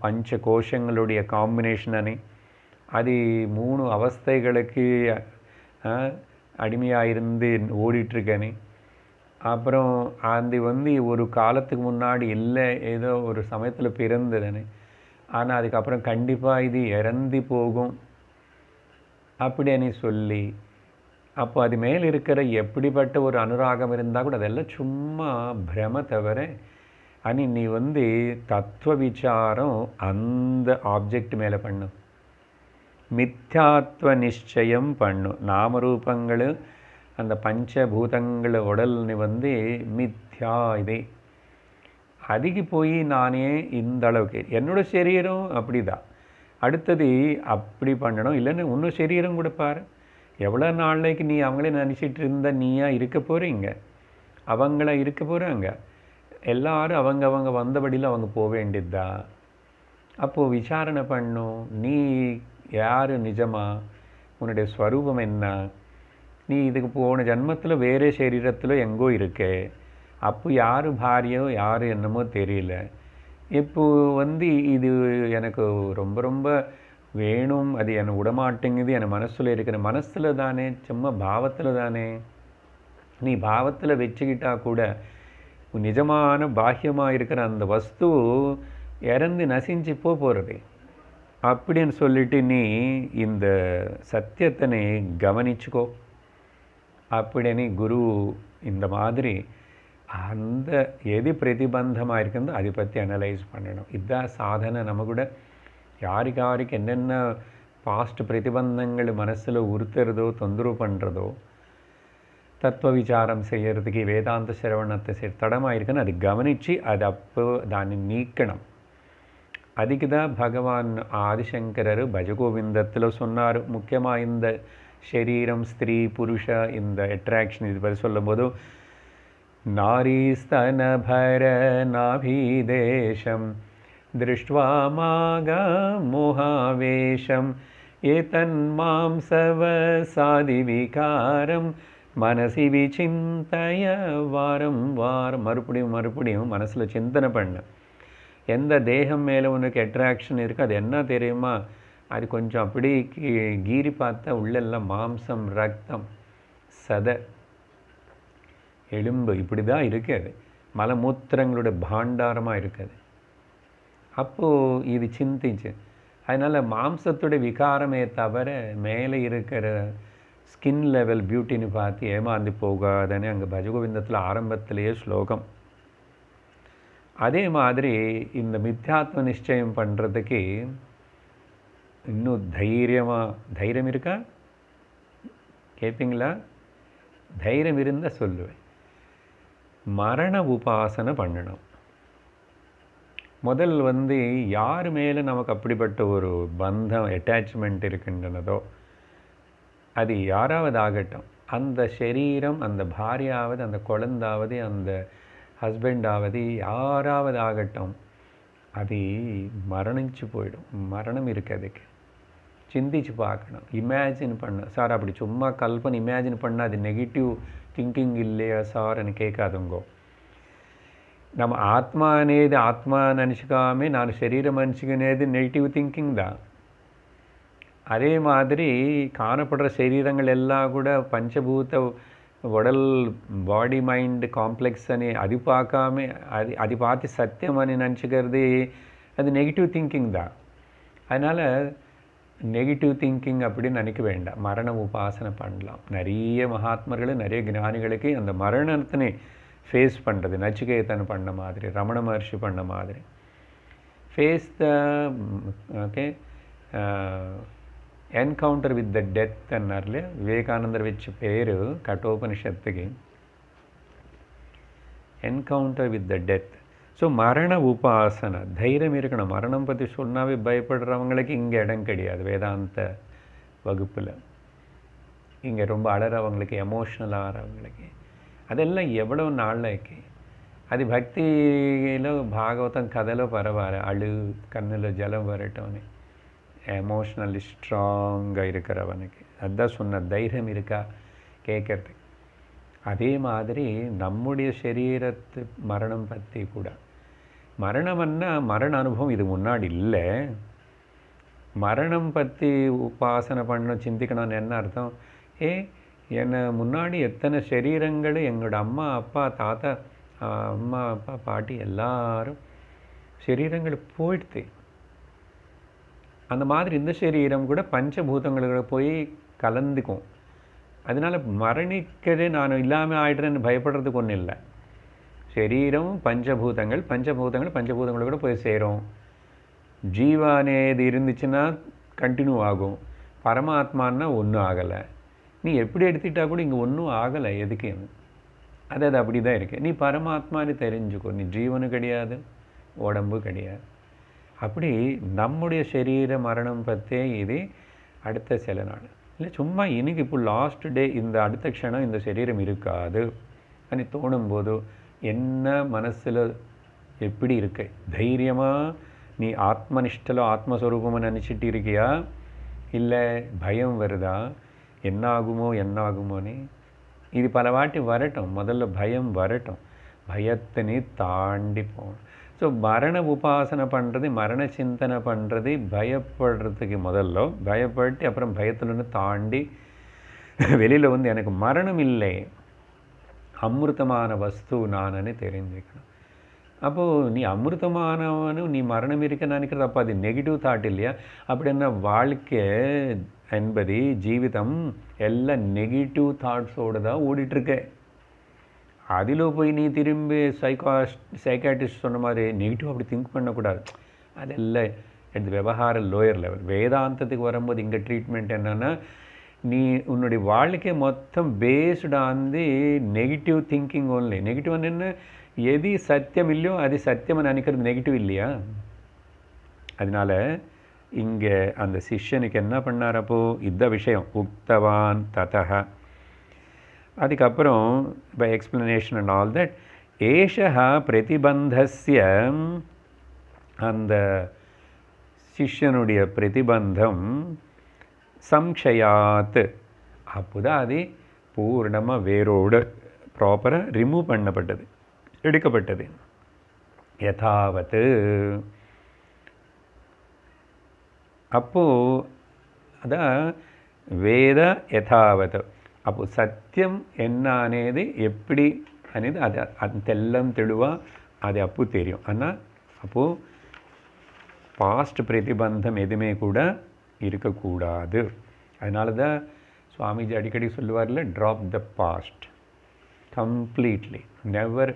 Speaker 1: பஞ்ச கோஷங்களுடைய காம்பினேஷன் அணி, அது 3 அவஸ்தைகளுக்கு அடிமையாக இருந்து ஓடிட்டுருக்கனே. அப்புறம் அது ஒரு காலத்துக்கு முன்னாடி இல்லை, ஏதோ ஒரு சமயத்தில் பிறந்ததுன்னு, ஆனால் அதுக்கப்புறம் கண்டிப்பாக இது இறந்து போகும் அப்படின்னு சொல்லி, அப்போ அது மேலே இருக்கிற எப்படிப்பட்ட ஒரு அனுராகம் இருந்தால் கூட அதெல்லாம் சும்மா பிரம தவிர, அனி நீ தத்துவ விசாரம் அந்த ஆப்ஜெக்ட் மேலே பண்ணும், மித்யாத்வ நிச்சயம் பண்ணும். நாமரூபங்கள் அந்த பஞ்சபூதங்கள் உடல்னு மித்யா, இதே அதுக்கு போய் நானே இந்த அளவுக்கு என்னோடய சரீரம் அப்படி தான், அடுத்தது அப்படி பண்ணணும். இல்லைன்னு இன்னும் சரீரம் கூட பாரு, எவ்வளோ நாளைக்கு நீ அவங்களே நினச்சிட்டு இருந்த நீயா இருக்க போகிறீங்க, அவங்கள இருக்க போகிறாங்க எல்லாரும், அவங்க வந்தபடியில் அவங்க போக வேண்டியதா. அப்போது விசாரணை பண்ணும், நீ யார் நிஜமா, உன்னுடைய ஸ்வரூபம் என்ன, நீ இதுக்கு போன ஜன்மத்தில் வேறு சரீரத்தில் எங்கோ இருக்கே, அப்போ யார் பாரியோ யார் என்னமோ தெரியல. இப்போது இது எனக்கு ரொம்ப ரொம்ப வேணும், அது என்னை விடமாட்டேங்குது, என் மனசில் இருக்கிற மனசில் தானே, சும்மா பாவத்தில் தானே. நீ பாவத்தில் வச்சுக்கிட்டா கூட நிஜமான பாஹ்யமாக இருக்கிற அந்த வஸ்து இறந்து நசிஞ்சு போகிறது. அப்படின்னு சொல்லிட்டு நீ இந்த சத்தியத்தினை கவனிச்சுக்கோ அப்படின்னு குரு இந்த மாதிரி அந்த எது பிரதிபந்தமாக இருக்குதோ அதை பற்றி அனலைஸ் பண்ணணும். இதுதான் சாதனை. நம்ம கூட யாருக்கு என்னென்ன பாஸ்ட் பிரதிபந்தங்கள் மனசில் உறுத்துறதோ தொந்தரவு பண்ணுறதோ தத்துவ விசாரம் செய்கிறதுக்கு வேதாந்த சிரவணத்தை தடமாக இருக்குன்னு அது கவனித்து அது அப்போ தானே நீக்கணும். அதுக்கு தான் பகவான் ஆதிசங்கரர் பஜகோவிந்தத்தில் சொன்னார். முக்கியமாக இந்த சரீரம், ஸ்திரீ, புருஷ, இந்த அட்ராக்ஷன் இது பற்றி சொல்லும்போது, நாரீஸ்தனபர நாபீதேஷம் திருஷ்ட்வா மாக மோகாவேஷம் ஏதன்மாம்சவசாதி விகாரம் மனசி விசிந்தய வாரம் வாரம். மறுபடியும் மனசில் சிந்தனை பண்ண, எந்த தேகம் மேலே உனக்கு அட்ராக்ஷன் இருக்குது அது என்ன தெரியுமா, அது கொஞ்சம் அப்படி கீறி பார்த்தா உள்ளெல்லாம் மாம்சம், ரத்தம், சதை, எலும்பு இப்படி தான் இருக்குது, மலமூத்திரங்களோட பாண்டாரமாக இருக்குது. அப்போது இது சிந்திச்சு, அதனால் மாம்சத்துடைய விகாரமே தவிர மேலே இருக்கிற ஸ்கின் லெவல் பியூட்டின்னு பார்த்து ஏமாந்து போகாதன்னு அங்கே பஜகோவிந்தத்தில் ஆரம்பத்திலேயே ஸ்லோகம். அதே மாதிரி இந்த மித்யாத்ம நிச்சயம் பண்ணுறதுக்கு இன்னும் தைரியம் இருக்கா கேட்பீங்களா? தைரியம் இருந்தால் சொல்லுவேன். மரண உபாசனை பண்ணணும். முதல் யார் மேலே நமக்கு அப்படிப்பட்ட ஒரு பந்தம், அட்டாச்மெண்ட் இருக்கின்றனதோ அது யாராவது ஆகட்டும், அந்த சரீரம், அந்த பாரியாவது, அந்த குழந்தாவது, அந்த ஹஸ்பண்ட் ஆவது யாராவது ஆகட்டும், அது மரணிச்சு போயிடும். மரணம் இருக்குது அதுக்கு. சிந்திச்சு பார்க்கணும், இமேஜின் பண்ண. சார் அப்படி சும்மா கல்பனை இமேஜின் பண்ணால் அது நெகட்டிவ் திங்கிங் இல்லையா சார்ன்னு கேட்காதுங்கோ. நம்ம ఆత్మ అనేది ఆత్మ நினச்சிக்காமே நான் శరీரம் நினச்சிக்கினேது நெகட்டிவ் திங்கிங் தான். அதே மாதிரி காணப்படுற சரீரங்கள் எல்லாம் கூட பஞ்சபூத உடல் பாடி மைண்ட் காம்ப்ளெக்ஸ் అని అది பார்க்காம అది பார்த்து சத்தியம் అని நினச்சிக்கிறது அது நெகட்டிவ் திங்கிங் தான். அதனால் நெகட்டிவ் திங்கிங் அப்படின்னு நினைக்க வேண்டாம். மரண உபாசனை பண்ணலாம். நிறைய மகாத்மர்கள் நிறைய ஞானிகளுக்கு அந்த மரணத்தினை ஃபேஸ் பண்ணுறது, நச்சிகேதன் பண்ண மாதிரி, ரமண மகர்ஷி பண்ண மாதிரி face the okay encounter with the death అన్నారులే. వివేకానందర్ వచ్చి పేరు కఠోపనిషత్తుకి encounter with the death. So மரண உபாசனை தைரியம் இருக்கணும். மரணம் பற்றி சொன்னாவே பயப்படுறவங்களுக்கு இங்கே இடம் கிடையாது வேதாந்த வகுப்பில். இங்கே ரொம்ப அழறவங்களுக்கு, எமோஷ்னல் ஆகிறவங்களுக்கு அதெல்லாம் எவ்வளோ நாளைக்கு. అది భక్తిలో భాగవతం కథలో పర్వాలే, అళ్ళు కన్నులో జలం வரட்டோன்னு எமோஷ்னலி ஸ்ட்ராங்காக இருக்கிறவனுக்கு அதுதான் சொன்ன தைரியம் இருக்கா கேட்கறதுக்கு. அதே மாதிரி நம்முடைய சரீரத்து மரணம் பற்றி கூட, மரணம்னா மரண அனுபவம் இது முன்னாடி இல்லை. மரணம் பற்றி உபாசனை பண்ணணும், சிந்திக்கணும்னு என்ன அர்த்தம்? என்னை முன்னாடி எத்தனை சரீரங்கள் எங்களோட அம்மா அப்பா தாத்தா அம்மா அப்பா பாட்டி எல்லாரும் சரீரங்கள் போயிடுது. அந்த மாதிரி இந்த சரீரம் கூட பஞ்சபூதங்களோட போய் கலந்துக்கும். அதனால் மரணிக்கதே நான் இல்லாமல் ஆயிடுறேன்னு பயப்படுறதுக்கு ஒன்றும் இல்லை. சரீரம் பஞ்சபூதங்கள், பஞ்சபூதங்களோட கூட போய் சேரும். ஜீவானேது இருந்துச்சுன்னா கண்டினியூ ஆகும். பரமாத்மான்னா ஒன்றும் ஆகலை. நீ எப்படி எடுத்துக்கிட்டா கூட இங்கே ஒன்றும் ஆகலை. எதுக்கு அது அப்படி தான் இருக்குது. நீ பரமாத்மான்னு தெரிஞ்சுக்கோ. நீ ஜீவனு கிடையாது, உடம்பு கிடையாது. அப்படி நம்முடைய சரீர மரணம் பற்றி இது அடுத்த சில நாள் இல்லை. சும்மா இன்னைக்கு இப்போ லாஸ்ட் டே, இந்த அடுத்த க்ஷணம் இந்த சரீரம் இருக்காது అని தோணும்போது என்ன மனசில் எப்படி இருக்கு? தைரியமாக நீ ஆத்மனிஷ்டலோ ஆத்மஸ்வரூபமாக நினச்சிட்டு இருக்கியா, இல்லை பயம் வருதா என்னாகுமோன்னு? இது பல வாட்டி வரட்டும். முதல்ல பயம் வரட்டும், பயத்தினை தாண்டி போகணும். ஸோ மரண உபாசனை பண்ணுறது, மரண சிந்தனை பண்ணுறது பயப்படுறதுக்கு முதல்ல பயப்பட்டு அப்புறம் பயத்துலேருந்து தாண்டி வெளியில் வந்து எனக்கு மரணம் இல்லை, அமிர்தமான வஸ்து நானன்னு தெரிஞ்சுக்கணும். அப்போது நீ அமிர்தமானவனும் நீ மரணம் இருக்க நினைக்கிறது, அப்போ அது நெகட்டிவ் தாட் இல்லையா? அப்படின்னா வாழ்க்கை என்பது ஜீவிதம் எல்லாம் நெகட்டிவ் தாட்ஸோடு தான் ஓடிட்டுருக்கு. அதில் போய் நீ திரும்பி சைக்காட்ரிஸ்ட் சொன்ன மாதிரி நெகட்டிவ் அப்படி திங்க் பண்ணக்கூடாது. அதெல்லாம் எடுத்து விவகார லோயர் லெவல். வேதாந்தத்துக்கு வரும்போது இங்கே ட்ரீட்மெண்ட் என்னென்னா, நீ உன்னுடைய வாழ்க்கை மொத்தம் based on the negative thinking only. Negative என்ன, எது சத்தியம் இல்லையோ அது சத்தியம் நினைக்கிறது நெகட்டிவ் இல்லையா? அதனால் இங்கே அந்த சிஷ்யனுக்கு என்ன பண்ணார்? அப்போது இந்த விஷயம் உக்தவான் ததஹ. அதுக்கப்புறம் by explanation and all that ஏஷா பிரதிபந்தஸ்ய, அந்த சிஷ்யனுடைய பிரதிபந்தம் சம்ஷயாத், அப்போதான் அது பூர்ணமாக வேரோடு ப்ராப்பராக ரிமூவ் பண்ணப்பட்டது, எடுக்கப்பட்டது. யதாவத், அப்போது அதான் வேத யதாவத். அப்போது சத்தியம் என்ன అనేది எப்படி అనేది அது తెల్లం தெளிவாக அது அப்போ தெரியும். ஆனால் அப்போது பாஸ்ட் பிரதிபந்தம் எதுவுமே கூட இருக்கக்கூடாது. அதனால தான் சுவாமிஜி அடிக்கடி சொல்லுவார்ல, drop the past completely. Never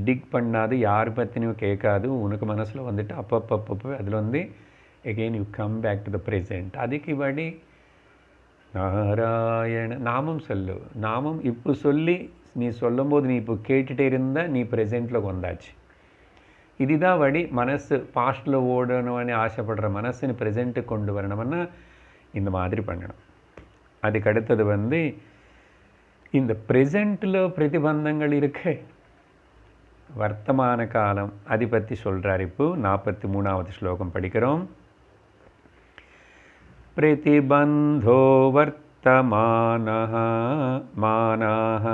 Speaker 1: dig பண்ணாது, யார் பற்றினையும் கேட்காது. உனக்கு மனசில் வந்துட்டு அப்பப்போ அதில் வந்து again you come back to the present. அதுக்கு படி நாராயண நாமம் சொல்லு. நாமம் இப்போ சொல்லி நீ சொல்லும்போது நீ இப்போ கேட்டுகிட்டே இருந்தால் நீ ப்ரெசென்ட்டில் வந்தாச்சு. இதுதான் வழி. மனசு பாஸ்ட்டில் ஓடணும்னு ஆசைப்படுற மனசு நீ ப்ரெசென்ட்டுக்கு கொண்டு வரணும்னா இந்த மாதிரி பண்ணணும். அதுக்கு அடுத்தது வந்து இந்த ப்ரெசென்ட்டில் பிரதிபந்தங்கள் இருக்கு. வர்த்தமான காலம் அதை பற்றி சொல்கிறார். இப்போ 43வது ஸ்லோகம் படிக்கிறோம். பிரதிபந்தோ வர்த்தமானஹ மானஹ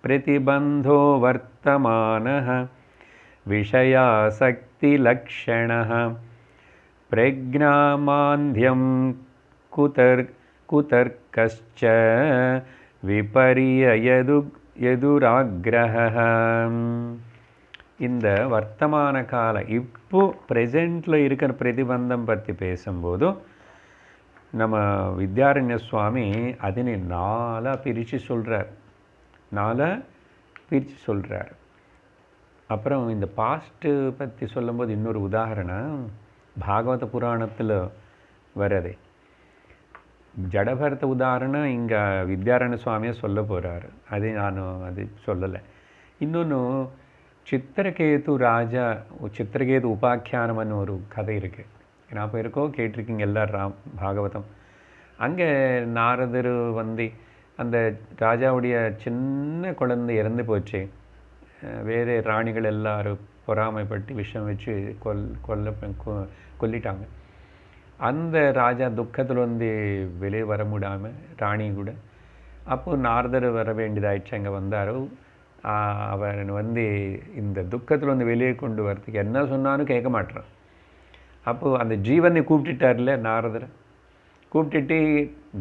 Speaker 1: பிரதிபந்தோ வர்த்தமானஹ விஷயாசக்திலக்ஷணः பிரக்ஞாமாந்தியம் குதர்க்கஸ்ச விபரியயதுராக்ரஹ. இந்த வர்த்தமான கால இப்போ ப்ரெசென்ட்டில் இருக்கிற பிரதிபந்தம் பற்றி பேசும்போது நம்ம வித்யாரண்ய சுவாமி அதனை நாலாக பிரித்து சொல்கிறார். அப்புறம் இந்த பாஸ்ட்டு பற்றி சொல்லும்போது இன்னொரு உதாரணம் பாகவத புராணத்தில் வருது. ஜடபரத உதாரணம் இங்கே வித்யாரண்ய சுவாமியை சொல்ல போகிறாரு. அது சொல்லலை. இன்னொன்று சித்திரகேது உபாக்கியானம்னு ஒரு கதை இருக்குது. நான் போயிருக்கோ கேட்டிருக்கீங்க எல்லாரும் பாகவதம். அங்கே நாரதர் அந்த ராஜாவுடைய சின்ன குழந்தை இறந்து போச்சு. வேறு ராணிகள் எல்லாரும் பொறாமைப்பட்டு விஷம் வச்சு கொல்லிட்டாங்க. அந்த ராஜா துக்கத்தில் வெளியே வர முடியாமல் ராணி கூட அப்போது நாரதர் வர வேண்டியதாயிடுச்சு. அங்கே வந்தார். அவர் இந்த துக்கத்தில் வெளியே கொண்டு வரதுக்கு என்ன சொன்னாலும் கேட்க மாட்டான். அப்போது அந்த ஜீவனை கூப்பிட்டுட்டார்ல நாரதரை. கூப்பிட்டுட்டு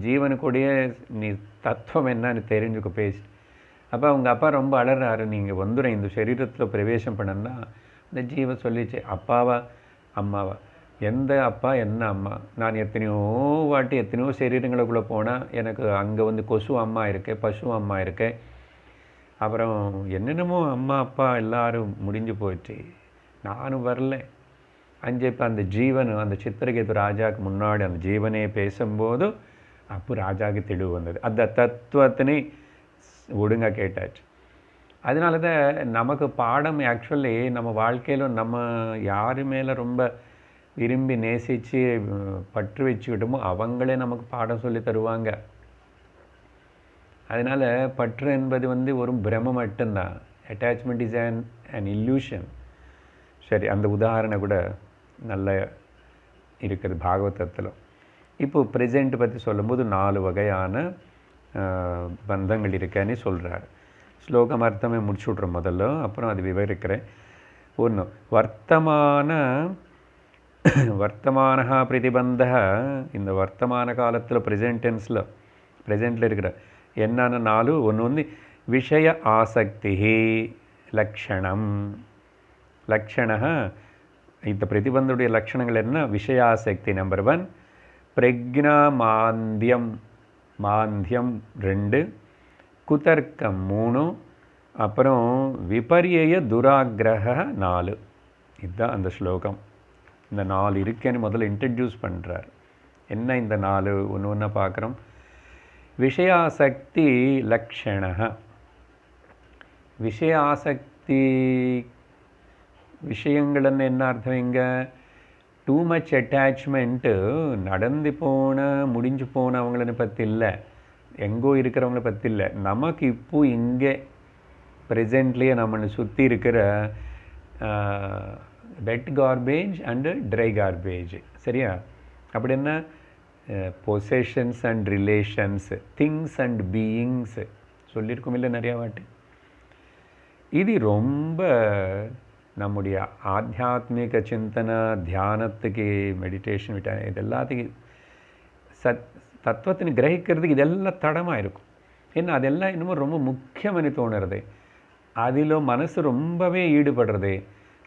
Speaker 1: ஜீவனுக்குடைய நீ தத்துவம் என்னன்னு தெரிஞ்சுக்க பேசி. அப்போ அவங்க அப்பா ரொம்ப அலறாரு. நீங்கள் வந்துடும் இந்த சரீரத்தில் பிரவேசம் பண்ணனா. அந்த ஜீவன் சொல்லிச்சு, அப்பாவா அம்மாவா? எந்த அப்பா என்ன அம்மா? நான் எத்தனையோ சரீரங்களுக்குள்ளே போனால் எனக்கு அங்கே கொசு அம்மா இருக்கேன், பசு அம்மா இருக்கேன், அப்புறம் என்னென்னமோ அம்மா அப்பா எல்லோரும் முடிஞ்சு போயிடுச்சு, நானும் வரல. இப்போ அந்த ஜீவன் அந்த சித்திரகேது ராஜாவுக்கு முன்னாடி அந்த ஜீவனே பேசும்போது அப்போ ராஜாவுக்கு தெளிவு வந்தது. அந்த தத்துவத்தினை ஒழுங்காக கேட்டாச்சு. அதனால தான் நமக்கு பாடம் ஆக்சுவலி நம்ம வாழ்க்கையில் நம்ம யாரு மேலே ரொம்ப விரும்பி நேசித்து பற்று வச்சுக்கிட்டோமோ அவங்களே நமக்கு பாடம் சொல்லி தருவாங்க. அதனால் பற்று என்பது ஒரு பிரமம் மட்டும்தான். Attachment is an illusion. சரி, அந்த உதாரணம் கூட நல்ல இருக்குது பாகவதத்தில். இப்போது ப்ரெசென்ட் பற்றி சொல்லும்போது 4 வகையான பந்தங்கள் இருக்கேன்னு சொல்கிறார். ஸ்லோகம் அர்த்தமே முடிச்சு விட்றோம் முதல்ல, அப்புறம் அது விவரிக்கிறேன். ஒன்று வர்த்தமான பிரதிபந்த. இந்த வர்த்தமான காலத்தில் ப்ரெசென்ட்டில் இருக்கிற என்னென்ன 4? ஒன்று விஷய ஆசக்தி லக்ஷண. இந்த பிரதிபந்துடைய லக்ஷணங்கள் என்ன? விஷயாசக்தி நம்பர் 1, பிரக்ஞா மாந்தியம் 2, குதர்க்கம் 3, அப்புறம் விபரிய துராக்ரஹ 4. இதுதான் அந்த ஸ்லோகம். இந்த 4 இருக்கேன்னு முதல்ல இன்ட்ரடியூஸ் பண்ணுறார். என்ன இந்த 4? ஒன்று ஒன்றா பார்க்குறோம். விஷயாசக்தி லக்ஷண. விஷயாசக்தி விஷயங்கள்னு என்ன அர்த்தம்? இங்கே டூ மச் அட்டாச்மெண்ட்டு நடந்து முடிஞ்சு போனவங்கள பற்றி இல்லை, எங்கோ இருக்கிறவங்கள பற்றி இல்லை. நமக்கு இப்போது இங்கே ப்ரெசென்ட்லேயே நம்மளை சுற்றி இருக்கிற வெட் கார்பேஜ் அண்டு ட்ரை கார்பேஜ். சரியா? அப்படி என்ன? Possessions and relations, things and beings சொல்லியிருக்கோம் இல்லை நிறையா வாட்டி. இது ரொம்ப நம்முடைய ஆத்தியாத்மிக சிந்தனை, தியானத்துக்கு, மெடிடேஷன், இது எல்லாத்துக்கும் தத்துவத்தினை கிரகிக்கிறதுக்கு இதெல்லாம் தடமாக இருக்கும். ஏன்னா அதெல்லாம் இன்னமும் ரொம்ப முக்கியம்னு தோணுறது. அதில் மனசு ரொம்பவே ஈடுபடுறது.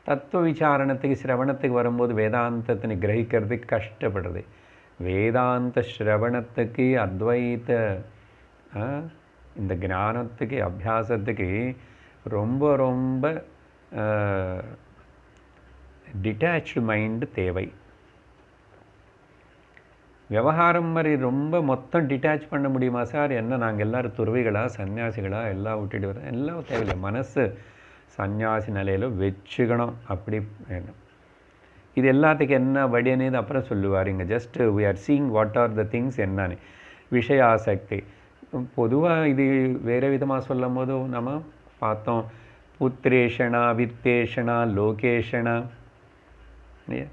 Speaker 1: தத்துவ விசாரணத்துக்கு சிரவணத்துக்கு வரும்போது வேதாந்தத்தினை கிரகிக்கிறதுக்கு கஷ்டப்படுறது. வேதாந்த ஸ்ரவணத்துக்கு அத்வைத்த இந்த ஞானத்துக்கு அபியாசத்துக்கு ரொம்ப ரொம்ப டிட்டாச்சு மைண்டு தேவை. விவகாரம் மாதிரி ரொம்ப மொத்தம் டிட்டாச் பண்ண முடியுமா சார்? என்ன நாங்கள் எல்லோரும் துறவிகளா, சன்னியாசிகளா, எல்லாம் விட்டுட்டு வரோம்? எல்லாம் தேவையில்லை. மனசு சன்னியாசி நிலையில் வச்சுக்கணும். அப்படி வேணும். இது எல்லாத்துக்கும் என்ன வடினது அப்புறம் சொல்லுவார். இங்கே just we are seeing what are the things என்னன்னு. விஷயாசக்தி பொதுவாக இது வேறு விதமாக சொல்லும் போது நம்ம பார்த்தோம். புத்திரேஷணா வித்தேஷணா லோகேஷணா இல்லையா?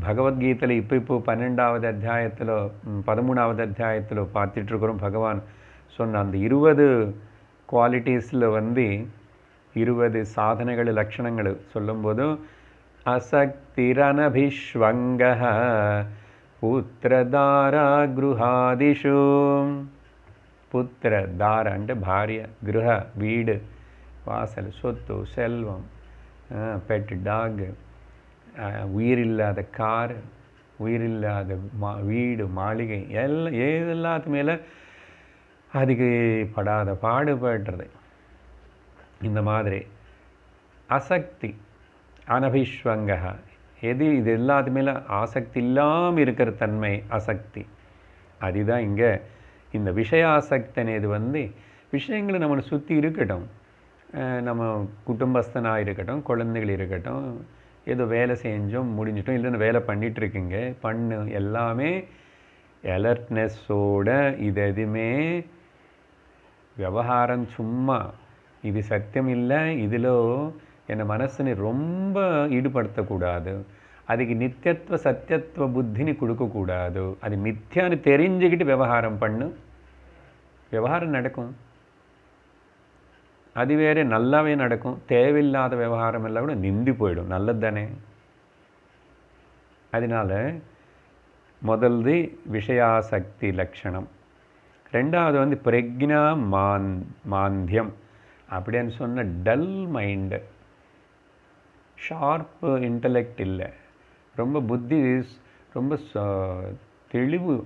Speaker 1: பகவத்கீதையில் இப்போ 12வது அத்தியாயத்தில் 13வது அத்தியாயத்தில் பார்த்துட்ருக்குறோம். பகவான் சொன்ன அந்த 20 குவாலிட்டிஸில் 20 சாதனைகள் லட்சணங்கள் சொல்லும்போது அசக்திரனபிஷ்வங்க புத்திரதாரா குருஹாதிஷு. புத்திர தார అంటే భార్య, గృహ వీడు, వాసలు, సొత్తు, సెల్వం, பெட் டாக், உயிரில்லாத கார், உயிரில்லாத வீடு, மாளிகை, எல்லாத்து மேலே அதுக்கு படாத பாடுபடுறது. இந்த மாதிரி அசக்தி அனபிஷ்வங்க இது எல்லாத்து மேலே ஆசக்தி இல்லாமல் இருக்கிற தன்மை அசக்தி. அதுதான் இங்கே இந்த விஷயாசக்தி అనేది விஷயங்களை நம்மளை சுற்றி இருக்கட்டும், நம்ம குடும்பஸ்தனாக இருக்கட்டும், குழந்தைகள் இருக்கட்டும், ஏதோ வேலை செஞ்சோம் முடிஞ்சிட்டோம், இல்லைன்னு வேலை பண்ணிகிட்ருக்குங்க, எல்லாமே அலர்ட்னஸோட இது எதுவுமே விவகாரம் சும்மா இது சத்தியம் இல்லை, இதில் என்னை மனசுని ரொம்ப ஈடுபடுத்தக்கூடாது, அதுக்கு நித்தியத்துவ சத்தியத்துவ புத்தினி கொடுக்கக்கூடாது, அது மித்யான்னு தெரிஞ்சுக்கிட்டு விவகாரம் பண்ணு, விவகாரம் நடக்கும். அது வேறு நல்லாவே நடக்கும். தேவையில்லாத விவகாரம் எல்லாம் கூட நிந்தி போயிடும். நல்லது தானே. அதனால் முதல்து விஷயாசக்தி லட்சணம். ரெண்டாவது பிரக்ஞா மாந்தியம். அப்படின்னு சொன்ன டல் மைண்டு, ஷார்ப்பு இன்டலெக்ட் இல்லை, ரொம்ப புத்தி ரொம்ப தெளிவு,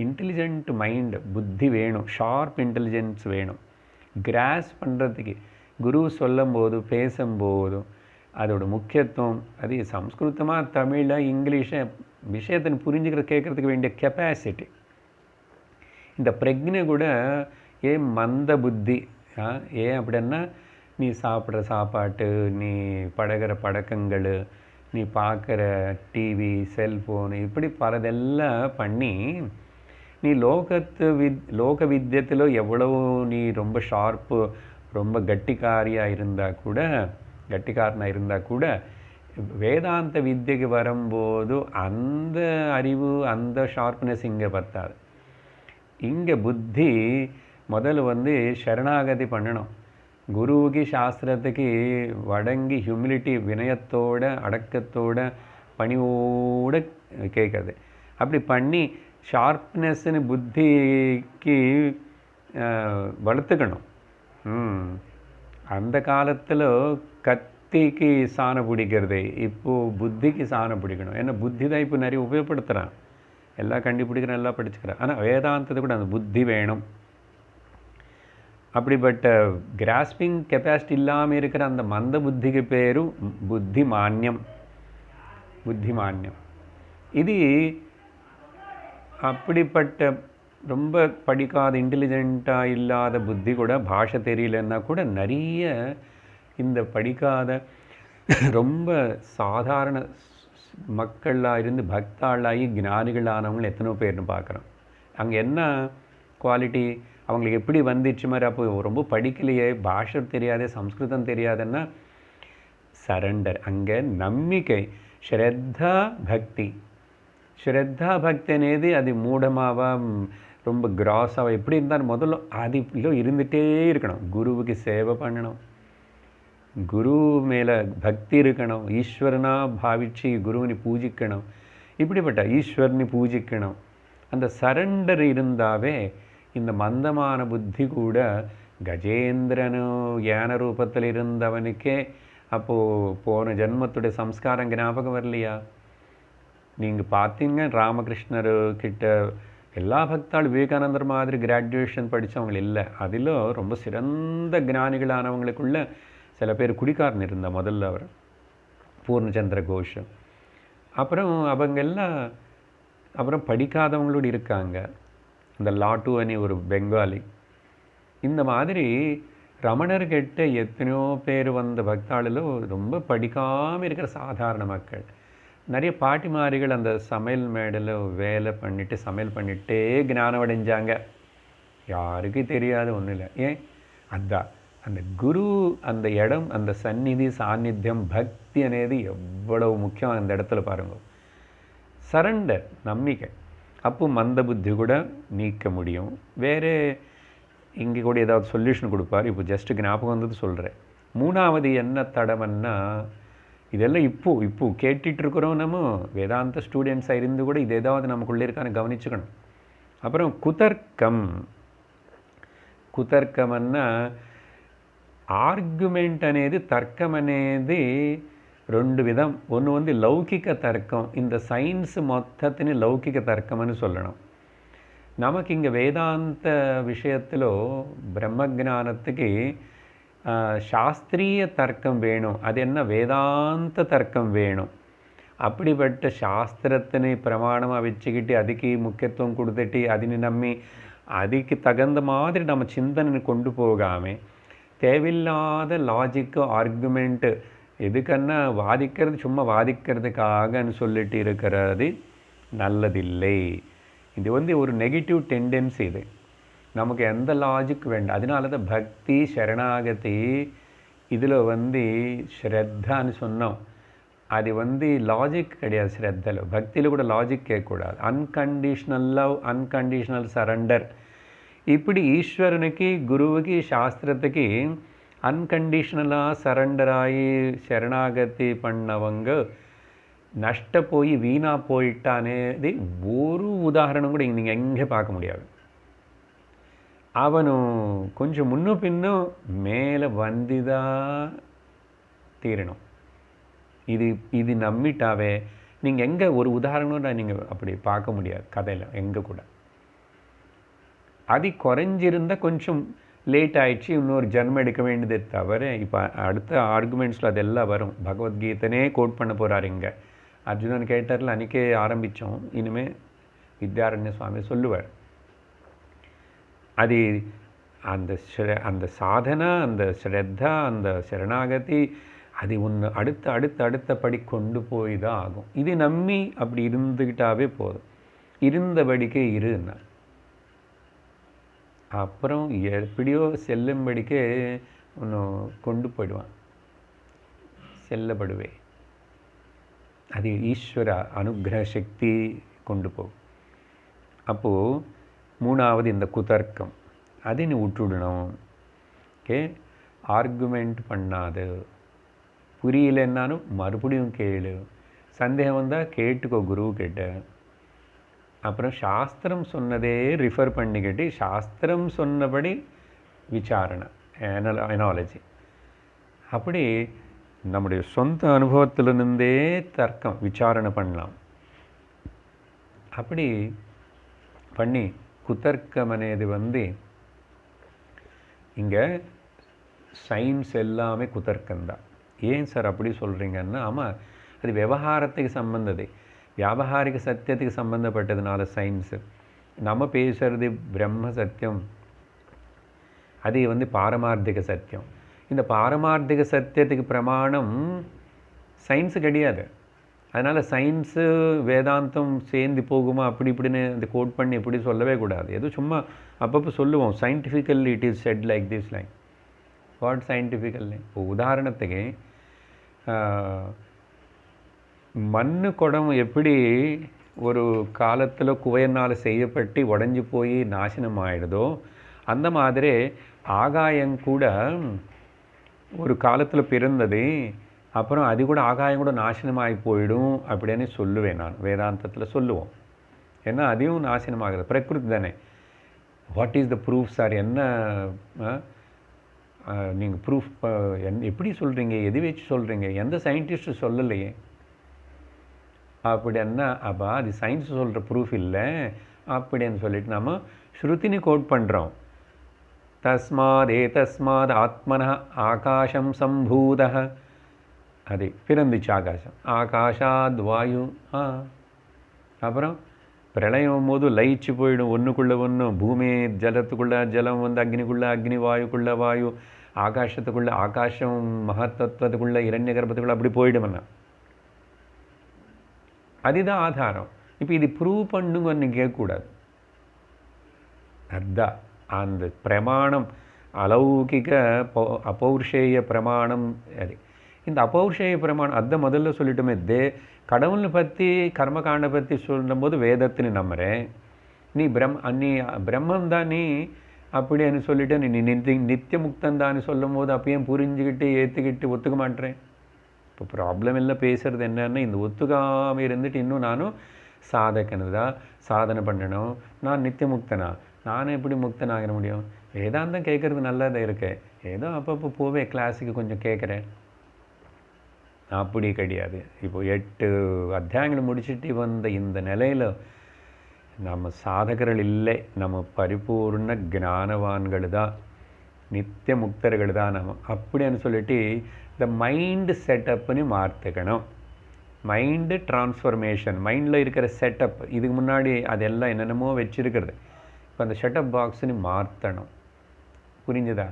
Speaker 1: இன்டெலிஜென்ட் மைண்டு, புத்தி வேணும், ஷார்ப் இன்டெலிஜென்ஸ் வேணும். கிராஸ் பண்ணுறதுக்கு குரு சொல்லும்போது பேசும்போது அதோட முக்கியத்துவம், அது சம்ஸ்கிருதமாக தமிழில் இங்கிலீஷை விஷயத்தை புரிஞ்சுக்கிற கேட்குறதுக்கு வேண்டிய கெப்பாசிட்டி. இந்த பிரக்ஞை கூட ஏன் மந்த புத்தி, ஏன் அப்படின்னா நீ சாப்பிட்ற சாப்பாட்டு, நீ பழகிற பழக்கங்கள், நீ பார்க்குற டிவி, செல்ஃபோனு, இப்படி பலதெல்லாம் பண்ணி நீ லோக வித்தியத்தில் எவ்வளவு நீ ரொம்ப ஷார்ப்பு, ரொம்ப கட்டிக்காரனாக இருந்தால் கூட வேதாந்த வித்தியக்கு வரும்போது அந்த அறிவு, அந்த ஷார்ப்னஸ் இங்கே பத்தாது. இங்கே புத்தி முதல்ல சரணாகதி பண்ணணும். குருவுக்கு சாஸ்திரத்துக்கு வடங்கி ஹியூமிலிட்டி, வினயத்தோட அடக்கத்தோட பணிவோடு கேட்குறது. அப்படி பண்ணி ஷார்ப்னஸ்ன்னு புத்திக்கு வளர்த்துக்கணும். அந்த காலத்தில் கத்திக்கு சாணம் பிடிக்கிறது, இப்போது புத்திக்கு சாணம் பிடிக்கணும். ஏன்னா புத்தி தான் இப்போ நிறைய உபயோகப்படுத்துகிறான், எல்லாம் கண்டுபிடிக்கிறேன், எல்லாம் படிச்சுக்கிறேன். ஆனால் வேதாந்தத்தை கூட அந்த புத்தி வேணும். அப்படிப்பட்ட கிராஸ்பிங் கெப்பாசிட்டி இல்லாமல் இருக்கிற அந்த மந்த புத்திக்கு பேரும் புத்திமான்யம். இது அப்படிப்பட்ட ரொம்ப படிக்காத, இன்டெலிஜென்ட்டாக இல்லாத புத்தி கூட, பாஷை தெரியலன்னா கூட நிறைய இந்த படிக்காத ரொம்ப சாதாரண மக்களாக இருந்து பக்தாளாகி ஞானிகளானவங்க எத்தனோ பேர்னு பார்க்குறோம். அங்கே என்ன குவாலிட்டி அவங்களுக்கு எப்படி வந்துச்சு மாதிரி. அப்போ ரொம்ப படிக்கலையே, பாஷை தெரியாதே, சம்ஸ்கிருதம் தெரியாதுன்னா சரண்டர். அங்கே நம்பிக்கை, ஸ்ரத்தா பக்தி. ஸ்ரத்தா பக்தி అనేది அது மூடமாவா ரொம்ப கிராஸாக எப்படி இருந்தாலும் முதல்ல அது இருந்துகிட்டே இருக்கணும். குருவுக்கு சேவை பண்ணணும், குரு மேலே பக்தி இருக்கணும், ஈஸ்வரனா பாவிச்சு குருவினை பூஜிக்கணும், இப்படிப்பட்ட ஈஸ்வரனை பூஜிக்கணும். அந்த சரண்டர் இருந்தாவே இந்த மந்தமான புத்தி கூட கஜேந்திரனு ஞான ரூபத்தில் இருந்தவனுக்கே அப்போது போன ஜென்மத்துடைய சம்ஸ்காரம் ஞாபகம் வரலையா? நீங்கள் பார்த்தீங்க ராமகிருஷ்ணர் கிட்ட எல்லா பக்தாள் விவேகானந்தர் மாதிரி கிராஜுவேஷன் படித்தவங்க இல்லை. அதில் ரொம்ப சிறந்த ஞானிகளானவங்களுக்குள்ள சில பேர் குடிக்காரன் இருந்தால் முதல்ல அவர் பூர்ணச்சந்திர கோஷ். அப்புறம் அவங்கெல்லாம் அப்புறம் படிக்காதவங்களோடு இருக்காங்க. இந்த லாட்டு அணி ஒரு பெங்காலி. இந்த மாதிரி ரமணர்கிட்ட எத்தனையோ பேர் வந்த பக்தாளில் ரொம்ப படிக்காமல் இருக்கிற சாதாரண மக்கள். நிறைய பாட்டிமாரிகள் அந்த சமையல் மேடையில் வேலை பண்ணிவிட்டு சமையல் பண்ணிகிட்டே ஞானம் அடைஞ்சாங்க. யாருக்கும் தெரியாது, ஒன்றும் இல்லை. ஏன் அதான் அந்த குரு, அந்த இடம், அந்த சந்நிதி, சாநித்தியம், பக்தி అనేది எவ்வளவு முக்கியம் அந்த இடத்துல பாருங்க. சரண்டர், நம்பிக்கை. அப்போ மந்த புத்தி கூட நீக்க முடியும். வேறு இங்கே கூட ஏதாவது சொல்யூஷன் கொடுப்பார். இப்போ ஜஸ்ட் ஞாபகம் வந்தது சொல்கிறேன். மூணாவது என்ன தடவைன்னா, இதெல்லாம் இப்போ கேட்டுட்டு இருக்கிறோம். நம்ம வேதாந்த ஸ்டூடெண்ட்ஸாக இருந்து கூட இது ஏதாவது நமக்குள்ளே இருக்கான்னு கவனிச்சுக்கணும். அப்புறம் కుతర్కమన్నా ఆర్గ్యుమెంట్ అనేది తర్కం అనేది రెండు విధం. ஒன்று வந்து லௌகிக தர்க்கம். இந்த சயின்ஸ் மொத்தத்தினு லௌகிக தர்க்கம்னு சொல்லணும். நமக்கு இங்கே வேதாந்த விஷயத்தில் பிரம்மஜானத்துக்கு சாஸ்திரிய தர்க்கம் வேணும். அது என்ன, வேதாந்த தர்க்கம் வேணும். அப்படிப்பட்ட சாஸ்திரத்தினை பிரமாணமாக வச்சுக்கிட்டு அதுக்கு முக்கியத்துவம் கொடுத்துட்டு அதினை நம்பி அதுக்கு தகுந்த மாதிரி நம்ம சிந்தனை கொண்டு போகாமல் தேவையில்லாத லாஜிக்கு ஆர்குமெண்ட்டு எதுக்கன்னா வாதிக்கிறது சும்மா வாதிக்கிறதுக்காகன்னு சொல்லிட்டு இருக்கிறது நல்லதில்லை. இது வந்து ஒரு நெகட்டிவ் டெண்டன்சி. இது நமக்கு எந்த லாஜிக் வேண்டாம். அதனால தான் பக்தி சரணாகதி இதில் வந்து ஸ்ரத்தான்னு சொன்னோம். அது வந்து லாஜிக் கிடையாது. ஸ்ரத்தில் பக்தியில் கூட லாஜிக் கேட்கக்கூடாது. Unconditional love, unconditional surrender. இப்படி ஈஸ்வரனுக்கு குருவுக்கு சாஸ்திரத்துக்கு அன்கண்டிஷ்னலாக சரண்டர் ஆகி சரணாகதி பண்ணவங்க நஷ்டப்போய் வீணாக போயிட்டானேது ஒரு உதாரணம் கூட நீங்கள் எங்கே பார்க்க முடியாது. அவனும் கொஞ்சம் முன்னும் பின்னும் மேலே வந்துதான் தீரணும். இது நம்பிட்டாவே நீங்கள் எங்கே ஒரு உதாரணம் நீங்கள் அப்படி பார்க்க முடியாது கதையில் எங்கே கூட. அது குறைஞ்சிருந்தால் கொஞ்சம் லேட் ஆகிடுச்சு, இன்னொரு ஜன்மம் எடுக்க வேண்டியதை தவிர இப்போ அடுத்த ஆர்குமெண்ட்ஸில் அதெல்லாம் வரும். பகவத்கீதனே கோட் பண்ண போகிறார். இங்கே அர்ஜுனன் கேட்டார்ல, அன்றைக்கே ஆரம்பித்தோம். இனிமேல் வித்யாரண்ய சுவாமி சொல்லுவார். அது அந்த சாதனா, அந்த ஸ்ரத்தா, அந்த சரணாகதி அது ஒன்று அடுத்த படி கொண்டு போய் தான் ஆகும். இது நம்பி அப்படி இருந்துக்கிட்டாவே போதும். இருந்தபடிக்கே இருன்னா அப்புறம் எப்படியோ செல்லும்படிக்கே ஒன்றும் கொண்டு போயிடுவான். செல்லப்படுவே அது ஈஸ்வர அனுகிரக சக்தி கொண்டு போகும். அப்போது மூணாவது இந்த குதர்க்கம், அதை நீ விட்டுடணும். ஓகே, ஆர்குமெண்ட் பண்ணாது. புரியலன்னாலும் மறுபடியும் கேளு. சந்தேகம் வந்தால் கேட்டுக்கோ குருவு கிட்ட. அப்புறம் சாஸ்திரம் சொன்னதே ரிஃபர் பண்ணிக்கிட்டு சாஸ்திரம் சொன்னபடி விசாரணை, அனாலஜி. அப்படி நம்முடைய சொந்த அனுபவத்திலிருந்தே தர்க்கம் விசாரணை பண்ணலாம். அப்படி பண்ணி குதர்க்கம் అనేది வந்து இங்கே சயின்ஸ் எல்லாமே குதர்க்கம்தான். ஏன் சார் அப்படி சொல்கிறீங்கன்னா, ஆமாம், அது விவகாரத்துக்கு சம்பந்தது, வியாபகாரிக சத்தியத்துக்கு சம்பந்தப்பட்டதுனால சயின்ஸு. நம்ம பேசுகிறது பிரம்ம சத்தியம், அது வந்து பாரமார்த்திக சத்தியம். இந்த பாரமார்த்திக சத்தியத்துக்கு பிரமாணம் சயின்ஸு கிடையாது. அதனால் சயின்ஸு வேதாந்தம் சேர்ந்து போகுமா அப்படி இப்படின்னு அந்த கோட் பண்ணி இப்படி சொல்லவே கூடாது. எதுவும் சும்மா அப்பப்போ சொல்லுவோம், scientifically it is set like this line. What scientifically? இப்போ உதாரணத்துக்கு மண்ணு குடம் எப்படி ஒரு காலத்தில் குவையனால் செய்யப்பட்டு உடஞ்சி போய் நாசனம் ஆகிடுதோ, அந்த மாதிரி ஆகாயம் கூட ஒரு காலத்தில் பிறந்தது, அப்புறம் அது கூட ஆகாயம் கூட நாசனமாகி போயிடும் அப்படின்னு சொல்லுவேன் நான். வேதாந்தத்தில் சொல்லுவோம். ஏன்னா அதையும் நாசனமாகிறது பிரகிருதி தானே. What is the proof sir? என்ன நீங்கள் ப்ரூஃப் எப்படி சொல்கிறீங்க? எது வச்சு சொல்கிறீங்க? எந்த சயின்டிஸ்ட்டு சொல்லலையே அப்படின்னா, அப்போ அது சயின்ஸ் சொல்கிற ப்ரூஃப் இல்லை அப்படின்னு சொல்லிட்டு நம்ம ஸ்ருதினி கோட் பண்ணுறோம். தஸ்மாத் ஆத்மன ஆகாஷம் சம்பூத, அது பிறந்துச்சு ஆகாசம். ஆகாஷாத் வாயு. அப்புறம் பிரளயம் போது லயிச்சு போயிடும், ஒன்றுக்குள்ளே ஒன்று. பூமி ஜலத்துக்குள்ளே ஜலம் வந்து அக்னிக்குள்ளே அக்னி, வாயுக்குள்ளே வாயு, ஆகாசத்துக்குள்ளே ஆகாசம், மகத்தத்துவத்துக்குள்ளே இரண்ய கர்ப்பத்துக்குள்ளே அப்படி போயிடுமென்னா அதுதான் ஆதாரம். இப்போ இது ப்ரூவ் பண்ணுங்கன்னு கேட்கக்கூடாது. அதுதான் அந்த பிரமாணம். அலௌகிக அபௌருஷேய பிரமாணம். அது இந்த அபௌருஷேய பிரமாணம் அதை முதல்ல சொல்லிட்டோமே. கடவுளை பற்றி கர்மகாண்டை பற்றி சொல்லும்போது வேதத்தின்னு நம்புகிறேன், நீ பிரம்மம் தான் நீ அப்படின்னு சொல்லிட்டு நீ நித்திய முக்தன் தான் சொல்லும் போது அப்பயும் புரிஞ்சுக்கிட்டு ஏற்றுக்கிட்டு ஒத்துக்க மாட்டேறேன். இப்போ ப்ராப்ளம் இல்லை பேசுகிறது என்னன்னா, இந்த ஒத்துக்காமல் இருந்துட்டு இன்னும் நானும் சாதனை பண்ணணும், நான் நித்திய முக்தனா, நானும் எப்படி முக்தன் ஆகிட முடியும்? வேதாந்தம் கேட்குறது நல்லதாக இருக்கு, ஏதோ அப்பப்போ போவே கிளாஸுக்கு கொஞ்சம் கேட்குறேன், அப்படி கிடையாது. இப்போ 8 அத்தியாயங்களை முடிச்சுட்டு வந்த இந்த நிலையில் நம்ம சாதகர்கள் இல்லை, நம்ம பரிபூர்ண ஞானவான்கள் தான், நித்திய முக்தர்கள் தான் நம்ம அப்படின்னு சொல்லிட்டு இந்த மைண்டு செட்டப்னு மாற்றிக்கணும். மைண்டு டிரான்ஸ்ஃபர்மேஷன், மைண்டில் இருக்கிற செட்டப், இதுக்கு முன்னாடி அதெல்லாம் என்னென்னமோ வச்சுருக்கிறது, இப்போ அந்த செட்டப் பாக்ஸ்னு மாற்றணும். புரிஞ்சுதா?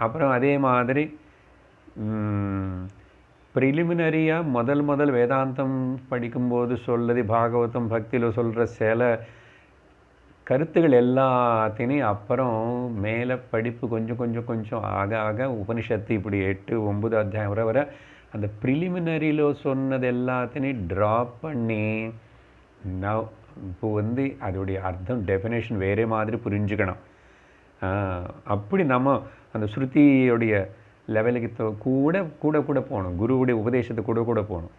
Speaker 1: அப்புறம் அதே மாதிரி ப்ரிலிமினரியாக முதல் வேதாந்தம் படிக்கும்போது சொல்லுது, பாகவதம் பக்தியில் சொல்கிற சில கருத்துக்கள் எல்லாத்தையும் அப்புறம் மேலே படிப்பு கொஞ்சம் ஆக உபனிஷத்து இப்படி 8, 9 அத்தியாயம் வர அந்த ப்ரிலிமினரியில் சொன்னது எல்லாத்தையும் ட்ராப் பண்ணி இப்போ அதோடைய அர்த்தம் டெஃபினேஷன் வேறே மாதிரி புரிஞ்சுக்கணும். அப்படி நம்ம அந்த ஸ்ருதியோடைய லெவலுக்கு கூட போகணும், குருவுடைய உபதேசத்தை கூட போகணும்.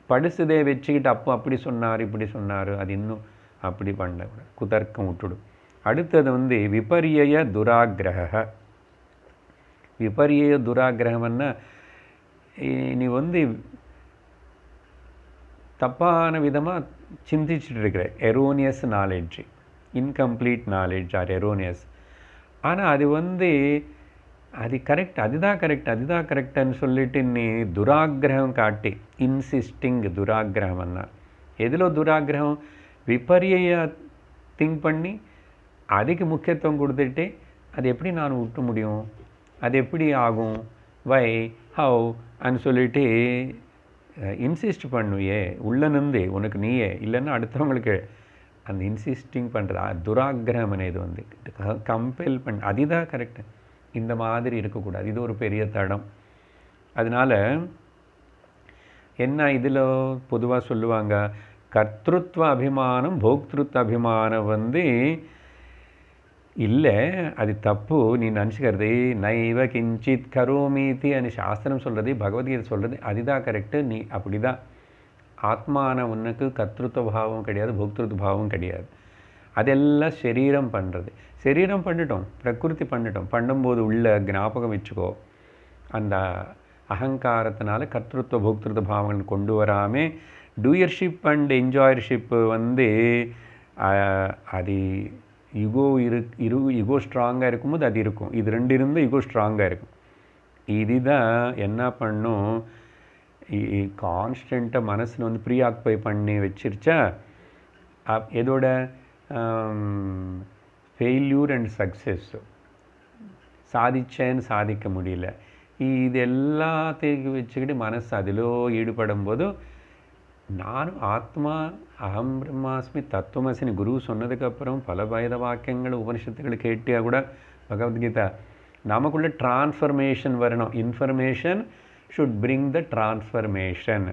Speaker 1: படிச்சதே வச்சுக்கிட்டு அப்படி சொன்னார் இப்படி சொன்னார், அது இன்னும் அப்படி பண்ணக்கூடாது, குதர்க்கம் விட்டுடும். அடுத்தது விபரிய துராகிரக. விபரிய துராகிரகம்னா நீ தப்பான விதமாக சிந்திச்சுட்டு இருக்கிற erroneous knowledge, incomplete knowledge R erroneous. ஆனால் அது அது கரெக்ட், அதுதான் கரெக்டுன்னு சொல்லிட்டு நீ துராகிரகம் காட்டி இன்சிஸ்டிங். துராகிரகம்னா எதில் துராகிரகம்? விபரிய திங்க் பண்ணி அதுக்கு முக்கியத்துவம் கொடுத்துட்டு அது எப்படி நான் விட்டு முடியும், அது எப்படி ஆகும், வை ஹவ் அன்னு சொல்லிட்டு இன்சிஸ்ட் பண்ணுவியே உள்ளனந்தே உனக்கு நீயே, இல்லைன்னா அடுத்தவங்களுக்கு அந்த இன்சிஸ்டிங் பண்ணுறது துராகிரகம். இது கம்பெல் பண்ண, அதுதான் கரெக்டு, இந்த மாதிரி இருக்கக்கூடாது. இது ஒரு பெரிய தடம். அதனால் என்ன இதில் பொதுவாக சொல்லுவாங்க, கர்த்திருவ அபிமானம் போக்திருத்வ அபிமானம் இல்லை, அது தப்பு நீ நினச்சிக்கிறது. நைவ கிஞ்சித் கரோமீதி அனு சாஸ்திரம் சொல்கிறது, பகவத்கீதை சொல்கிறது, அதுதான் கரெக்டு. நீ அப்படி தான் ஆத்மான உனக்கு கர்த்திருவ பாவம் கிடையாது, போக்திருத்வ பாவம் கிடையாது. அதெல்லாம் சரீரம் பண்ணுறது. சரீரம் பண்ணிட்டோம், பிரகிருதி பண்ணிட்டோம், பண்ணும்போது உள்ள ஞாபகம் வச்சுக்கோ, அந்த அகங்காரத்தினால கர்த்திருவ போக்திருத்வ பாவங்கள் கொண்டு வராமல் டூயர்ஷிப் அண்ட் என்ஜாயர்ஷிப்பு அது ஈகோ ஸ்ட்ராங்காக இருக்கும்போது அது இருக்கும். இது ரெண்டு இருந்தால் ஈகோ ஸ்ட்ராங்காக இருக்கும். இதுதான் என்ன பண்ணும், கான்ஸ்டண்ட்டாக மனசில் ப்ரீ ஆக்குபை பண்ணி வச்சிருச்சா எதோட ஃபெயில்யூர் அண்ட் சக்ஸஸ், சாதிச்சேன்னு சாதிக்க முடியல, இது எல்லாத்தையும் வச்சுக்கிட்டு மனசு அதிலோ ஈடுபடும் போது நானும் ஆத்மா அகம் பிரம்மாஸ்மி தத்துவமசினி குரு சொன்னதுக்கப்புறம் பல வேத வாக்கியங்கள் உபனிஷத்துக்கள் கேட்டியா கூட பகவத்கீதா நமக்குள்ள டிரான்ஸ்ஃபர்மேஷன் வரணும். Information should bring the transformation.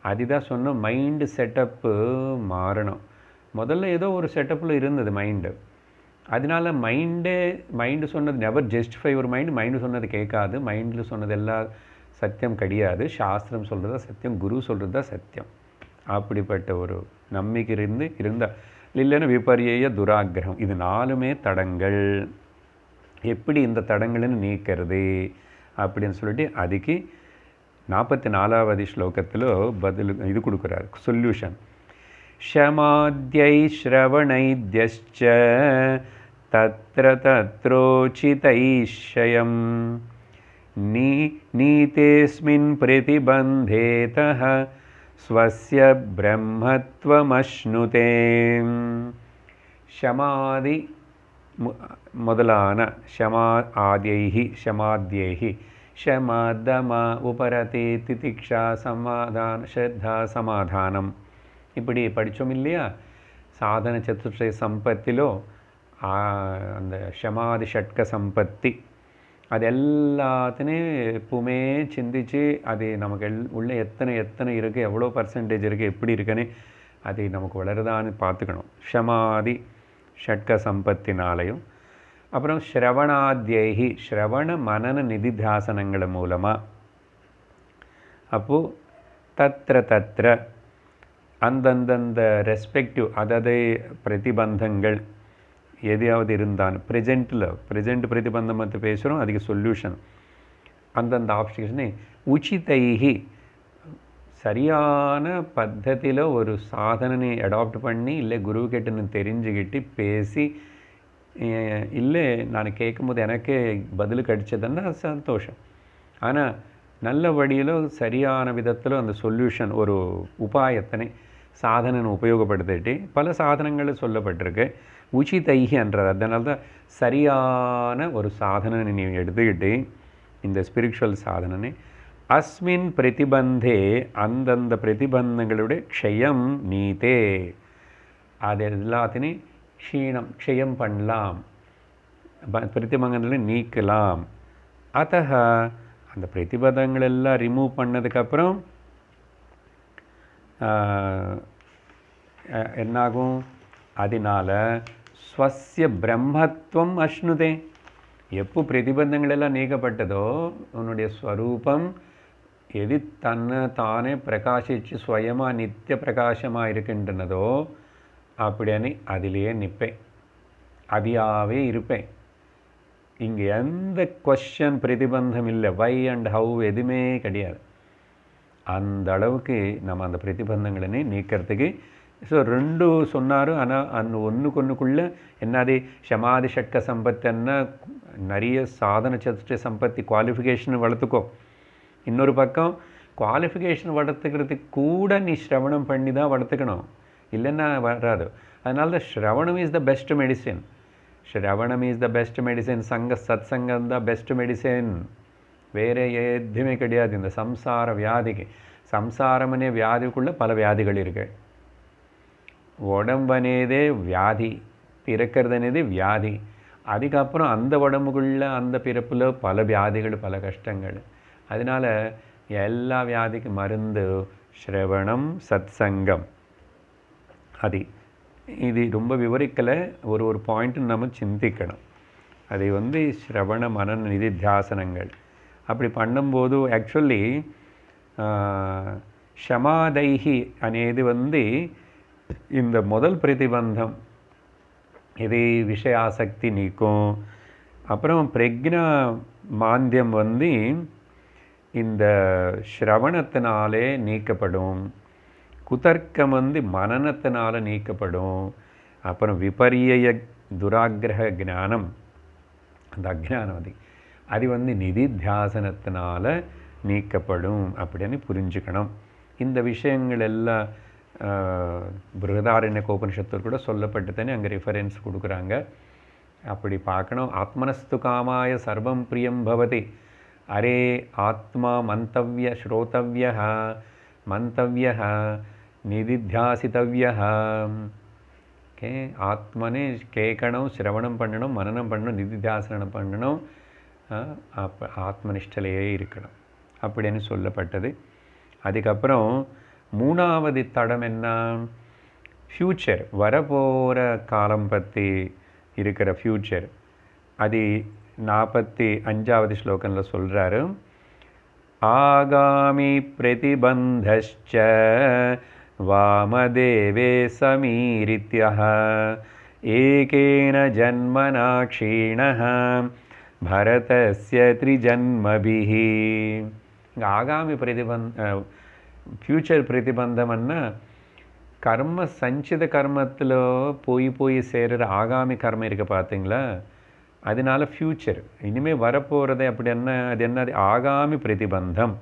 Speaker 1: அதுதான் சொன்ன மைண்டு செட்டப்பு மாறணும். முதல்ல ஏதோ ஒரு செட்டப்பில் இருந்தது மைண்டு, அதனால மைண்டு சொன்னது நெவர் ஜஸ்டிஃபை ஒரு மைண்டு சொன்னது கேட்காது, மைண்டில் சொன்னது எல்லாம் சத்தியம் கிடையாது, சாஸ்திரம் சொல்கிறது தான் சத்தியம், குரு சொல்கிறது தான் சத்தியம். அப்படிப்பட்ட ஒரு நம்பிக்கை இருந்தால் இல்லைன்னா விபரிய துராகிரகம். இது 4மே தடங்கள். எப்படி இந்த தடங்கள்னு நீக்கிறது அப்படின்னு சொல்லிட்டு அதுக்கு 44வது ஸ்லோகத்தில் பதில் இது கொடுக்குறார், சொல்யூஷன். ஷமாத்யை ஸ்ரவணைத்யஸ்ச தத்ர தத்ரோசிதைஷயம் நீதேஸ்மின் பிரதிபந்தேதஹ ஸ்வஸ்ய பிரம்மத்வமஷ்ணுதே. ஷமாதி முதலான ஷமாத்யைஹி ஷமதம உபரதி திதிக்ஷா சமாதான ஸ்ரத்தா சமாதானம் இப்படி படித்தோம் இல்லையா? சாதன சதுர்ஷய சம்பத்திலோ அந்த ஷமாதி ஷட்க சம்பத்தி அது எல்லாத்தையும் எப்பவுமே சிந்திச்சு அது நமக்கு உள்ள எத்தனை எத்தனை இருக்குது, எவ்வளோ பர்சன்டேஜ் இருக்குது, எப்படி இருக்குன்னு அது நமக்கு வளருதான்னு பார்த்துக்கணும். ஷமாதி ஷட்க சம்பத்தினாலையும் அப்புறம் ஸ்ரவணாத்யைகி ஸ்ரவண மனன நிதித்தியாசனங்கள் மூலமாக. அப்போது தத்திர தத்திர அந்தந்தந்த ரெஸ்பெக்டிவ் அதாவது பிரதிபந்தங்கள் எதையாவது இருந்தால் ப்ரெசென்ட் பிரதிபந்தம் பற்றி பேசுகிறோம், அதுக்கு சொல்யூஷன் அந்தந்த ஆப்ஷன்ஸு உச்சிதைகி சரியான பத்ததியில் ஒரு சாதனை அடாப்ட் பண்ணி இல்லை குருக்கிட்டன்னு தெரிஞ்சுக்கிட்டு பேசி இல்லை நான் கேட்கும்போது எனக்கே பதில் கிடைச்சதுன்னா சந்தோஷம். ஆனால் நல்ல வழியில் சரியான விதத்தில் அந்த சொல்யூஷன் ஒரு உபாயத்தினை சாதனை உபயோகப்படுத்திட்டு பல சாதனங்கள் சொல்லப்பட்டிருக்கு. உச்சிதைகி என்றது அதனால தான் சரியான ஒரு சாதனை நீ எடுத்துக்கிட்டு இந்த ஸ்பிரிச்சுவல் சாதனை அஸ்மின் பிரதிபந்தே அந்தந்த பிரதிபந்தங்களுடைய க்ஷயம் நீதே அது எல்லாத்தையும் க்ஷயம் பண்ணலாம், பிரதிபந்தங்களை நீக்கலாம். அத்த அந்த பிரதிபந்தங்கள் எல்லாம் ரிமூவ் பண்ணதுக்கப்புறம் என்னாகும், அதனால் ஸ்வஸ்ய பிரம்மத்துவம் அஷ்ணுதே. எப்போ பிரதிபந்தங்கள் எல்லாம் நீக்கப்பட்டதோ உன்னுடைய ஸ்வரூபம் எது தன்னை தானே பிரகாசித்து ஸ்வயமாக நித்திய பிரகாசமாக இருக்கின்றனதோ அப்படின்னு அதிலேயே நிற்பேன், அதியாவே இருப்பேன். இங்கே எந்த கொஸ்டின் பிரதிபந்தம் இல்லை, வை அண்ட் ஹவு எதுவுமே கிடையாது. அந்த அளவுக்கு நம்ம அந்த பிரதிபந்தங்களை நீக்கிறதுக்கு ஸோ ரெண்டு சொன்னார். ஆனால் அந்த ஒன்றுக்குள்ளே என்னது ஷமாதி ஷட்க சம்பத்தின்னா நிறைய சாதன சதுஷ்ட சம்பத்தி குவாலிஃபிகேஷன் வளர்த்துக்கோ. இன்னொரு பக்கம் குவாலிஃபிகேஷன் வளர்த்துக்கிறதுக்கு கூட நீ ஸ்ரவணம் பண்ணி தான் வளர்த்துக்கணும், இல்லைன்னா வராது. அதனால தான் ஸ்ரவணம் இஸ் த பெஸ்ட் மெடிசின். ஸ்ரவணம் இஸ் த பெஸ்ட் மெடிசின். சத் சங்கம் தான் பெஸ்ட் மெடிசின். வேறு எதுவுமே கிடையாது. இந்த சம்சார வியாதிக்கு சம்சாரமனே வியாதிக்குள்ளே பல வியாதிகள் இருக்கு. உடம்பனேதே வியாதி, பிறக்கிறதுனேதே வியாதி. அதுக்கப்புறம் அந்த உடம்புக்குள்ள அந்த பிறப்பில் பல வியாதிகள் பல கஷ்டங்கள். அதனால் எல்லா வியாதிக்கு மருந்து ஸ்ரவணம் சத் சங்கம். இது ரொம்ப விவரிக்கலை, ஒரு பாயிண்ட்டு நம்ம சிந்திக்கணும். அதை ஸ்ரவண மனன நிதித்தியாசனங்கள் அப்படி பண்ணும்போது ஆக்சுவலி ஷமாதைஹி అనేది இந்த முதல் பிரதிபந்தம் இது விஷயாசக்தி நீக்கும். அப்புறம் பிரக்ஞா மாந்தியம் இந்த ஸ்ரவணத்தினாலே நீக்கப்படும். குதர்க்கம் மனனத்தினால நீக்கப்படும். அப்புறம் விபரிய துராகிரக ஞானம், அந்த அஜ்ஞானம் அது நிதித்தியாசனத்தினால நீக்கப்படும் அப்படின்னு புரிஞ்சுக்கணும். இந்த விஷயங்கள் எல்லாம் பிருகதாரண்யக உபனிஷத்தில் கூட சொல்லப்பட்டுதானே அங்கே ரெஃபரன்ஸ் கொடுக்குறாங்க. அப்படி பார்க்கணும். ஆத்மனஸ்து காமாய சர்வம் பிரியம் பவதி. அரே ஆத்மா மந்தவ்ய ஸ்ரோதவ்ய மந்தவ்ய நிதித்தியாசித்தவ்ய. ஓகே, ஆத்மனே கேட்கணும், சிரவணம் பண்ணணும், மனனம் பண்ணணும், நிதித்தியாசனம் பண்ணணும், ஆத்மனிஷ்டலையே இருக்கணும் அப்படின்னு சொல்லப்பட்டது. அதுக்கப்புறம் மூணாவது தடம் என்ன, ஃப்யூச்சர், வரப்போகிற காலம் பற்றி இருக்கிற ஃப்யூச்சர். அது 45வது ஸ்லோகத்தில் சொல்கிறாரு. ஆகாமி பிரதிபந்தஸ்ச வாமதேவே சமீரித்யஹ ஏகேன ஜன்மனா க்ஷீணஹ பரதஸ்ய த்ரிஜன்மபிஹி. இங்கே ஆகாமி ஃப்யூச்சர் பிரதிபந்தம்னா கர்ம சஞ்சித கர்மத்தில் போய் சேருற ஆகாமி கர்மம் இருக்க பார்த்தீங்களா, அதனால ஃப்யூச்சர் இனிமேல் வரப்போகிறது அப்படி என்ன, அது என்னது ஆகாமி பிரதிபந்தம்,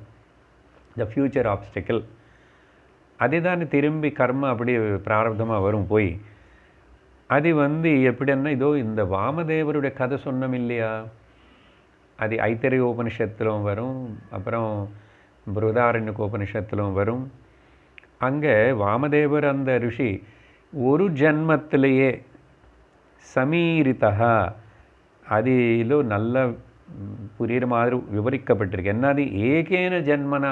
Speaker 1: த ஃப்யூச்சர் ஆப்ஸ்டிக்கல். அதுதான் திரும்பி கர்மம் அப்படி பிராரப்தமாக வரும் போய். அது எப்படின்னா இதோ இந்த வாமதேவருடைய கதை சொன்னோம் இல்லையா, அது ஐத்தரிய உபனிஷத்திலும் வரும், அப்புறம் பிருகதாரண்யக உபனிஷத்திலும் வரும். அங்கே வாமதேவர் அந்த ரிஷி ஒரு ஜன்மத்திலேயே சமீரிதா அதில் நல்ல புரிகிற மாதிரி விவரிக்கப்பட்டிருக்கு. என்னது ஏகேன ஜென்மனா,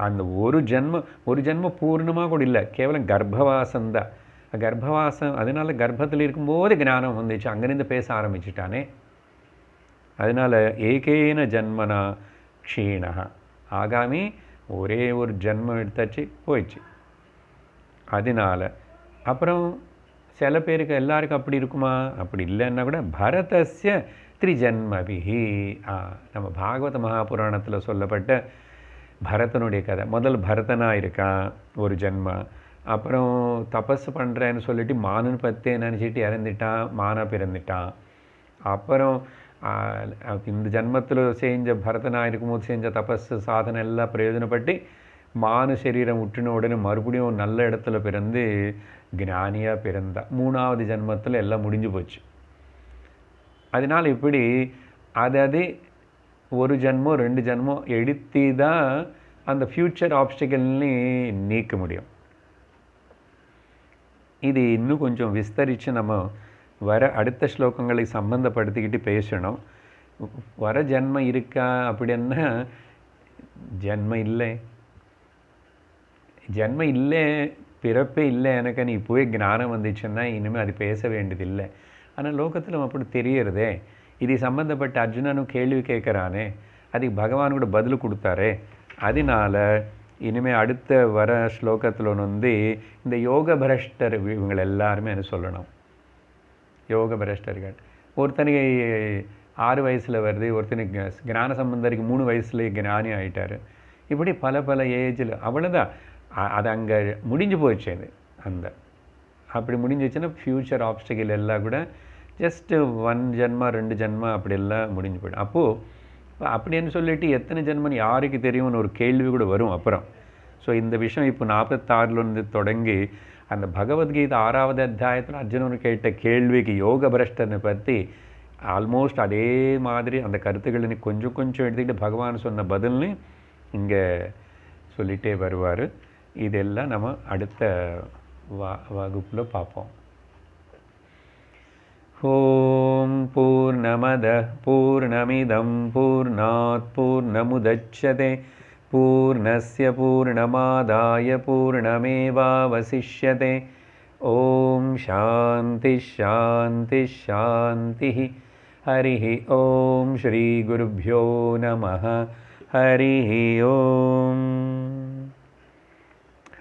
Speaker 1: அந்த ஒரு ஜென்மம் பூர்ணமாக கூட இல்லை, கேவலம் கர்ப்பவாசம்தான். கர்ப்பவாசம், அதனால கர்ப்பத்தில் இருக்கும்போது ஞானம் வந்துச்சு, அங்கேருந்து பேச ஆரம்பிச்சுட்டானே. அதனால் ஏகேன ஜன்மனா க்ஷீணா, ஆகாமி ஒரே ஒரு ஜென்மம் எடுத்தாச்சு போயிடுச்சு. அதனால் அப்புறம் சில பேருக்கு எல்லாருக்கும் அப்படி இருக்குமா? அப்படி இல்லைன்னா கூட பரதஸ்ய த்ரிஜன்மபிஹி, நம்ம பாகவத மகாபுராணத்தில் சொல்லப்பட்ட பரதனுடைய கதை. முதல் பரதனாக இருக்கான் ஒரு ஜென்மா, அப்புறம் தபஸ் பண்ணுறேன்னு சொல்லிட்டு மானுன்னு பற்றி நினச்சிட்டு இறந்துட்டான், மானா பிறந்துட்டான். அப்புறம் இந்த ஜென்மத்தில் செஞ்ச பரதனாக இருக்கும்போது செஞ்ச தபஸ் சாதனை எல்லாம் பிரயோஜனப்பட்டு மானு சரீரம் விட்டுன உடனே மறுபடியும் நல்ல இடத்துல பிறந்து ஞானியாக பிறந்தா. மூணாவது ஜென்மத்தில் எல்லாம் முடிஞ்சு போச்சு. அதனால் இப்படி அது ஒரு ஜென்மம் 2 ஜென்மம் எடுத்து தான் அந்த ஃப்யூச்சர் ஆப்ஸ்டிக்கல்னு நீக்க முடியும். இது இன்னும் கொஞ்சம் விஸ்தரித்து நம்ம வர அடுத்த ஸ்லோகங்களை சம்பந்தப்படுத்திக்கிட்டு பேசணும். வர ஜென்மம் இருக்கா அப்படின்னா ஜென்மம் இல்லை, பிறப்பே இல்லை எனக்கு, நீ இப்போவே ஞானம் வந்துச்சுன்னா இனிமேல் அது பேச வேண்டியதில்லை. ஆனால் லோகத்தில் அப்படி தெரியறதே. இது சம்மந்தப்பட்ட அர்ஜுனனும் கேள்வி கேட்குறானே, அதுக்கு பகவான் கூட பதில் கொடுத்தாரே. அதனால் இனிமேல் அடுத்த வர ஸ்லோகத்தில் இந்த யோக பிரஷ்டர் இவங்க எல்லாருமே என்ன சொல்லணும். யோக பிரஷ்டர்கள், ஒருத்தனுக்கு 6 வயசில் வருது, ஒருத்தனுக்கு ஞான சம்பந்தருக்கு 3 வயசுலேயே ஞானி ஆகிட்டார். இப்படி பல ஏஜில் அவ்வளோதான், அது அங்கே முடிஞ்சு போயிடுச்சு. அது அப்படி முடிஞ்சிச்சுன்னா ஃப்யூச்சர் ஆப்ஸ்டிக்கல் எல்லாம் கூட ஜஸ்ட்டு 1 ஜென்மா 2 ஜென்மா அப்படியெல்லாம் முடிஞ்சு போய்டும். அப்போது அப்படின்னு சொல்லிட்டு எத்தனை ஜென்மன்னு யாருக்கு தெரியும்னு ஒரு கேள்வி கூட வரும் அப்புறம். ஸோ இந்த விஷயம் இப்போ 46 தொடங்கி அந்த பகவத்கீதை 6வது அத்தியாயத்தில் அர்ஜுனன் கேட்ட கேள்விக்கு யோக பிரஷ்டனை பற்றி ஆல்மோஸ்ட் அதே மாதிரி அந்த கருத்துக்களை கொஞ்சம் எடுத்துக்கிட்டு பகவான் சொன்ன பதில்னு இங்கே சொல்லிகிட்டே வருவார். இதெல்லாம் நம்ம அடுத்த வகுப்பில் பார்ப்போம். ஓம் பூர்ணமத பூர்ணமிதம் பூர்ணாத் பூர்ணமுதச்யதே பூர்ணஸ்ய பூர்ணமாதாய பூர்ணமேவாவசிஷ்யதே. ஓம் சாந்தி சாந்தி சாந்தி. ஹரி ஓம் ஸ்ரீ குருப்யோ நமः. ஹரி ஓம்.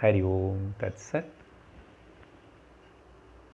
Speaker 1: ஹரி ஓம் தத்சத்.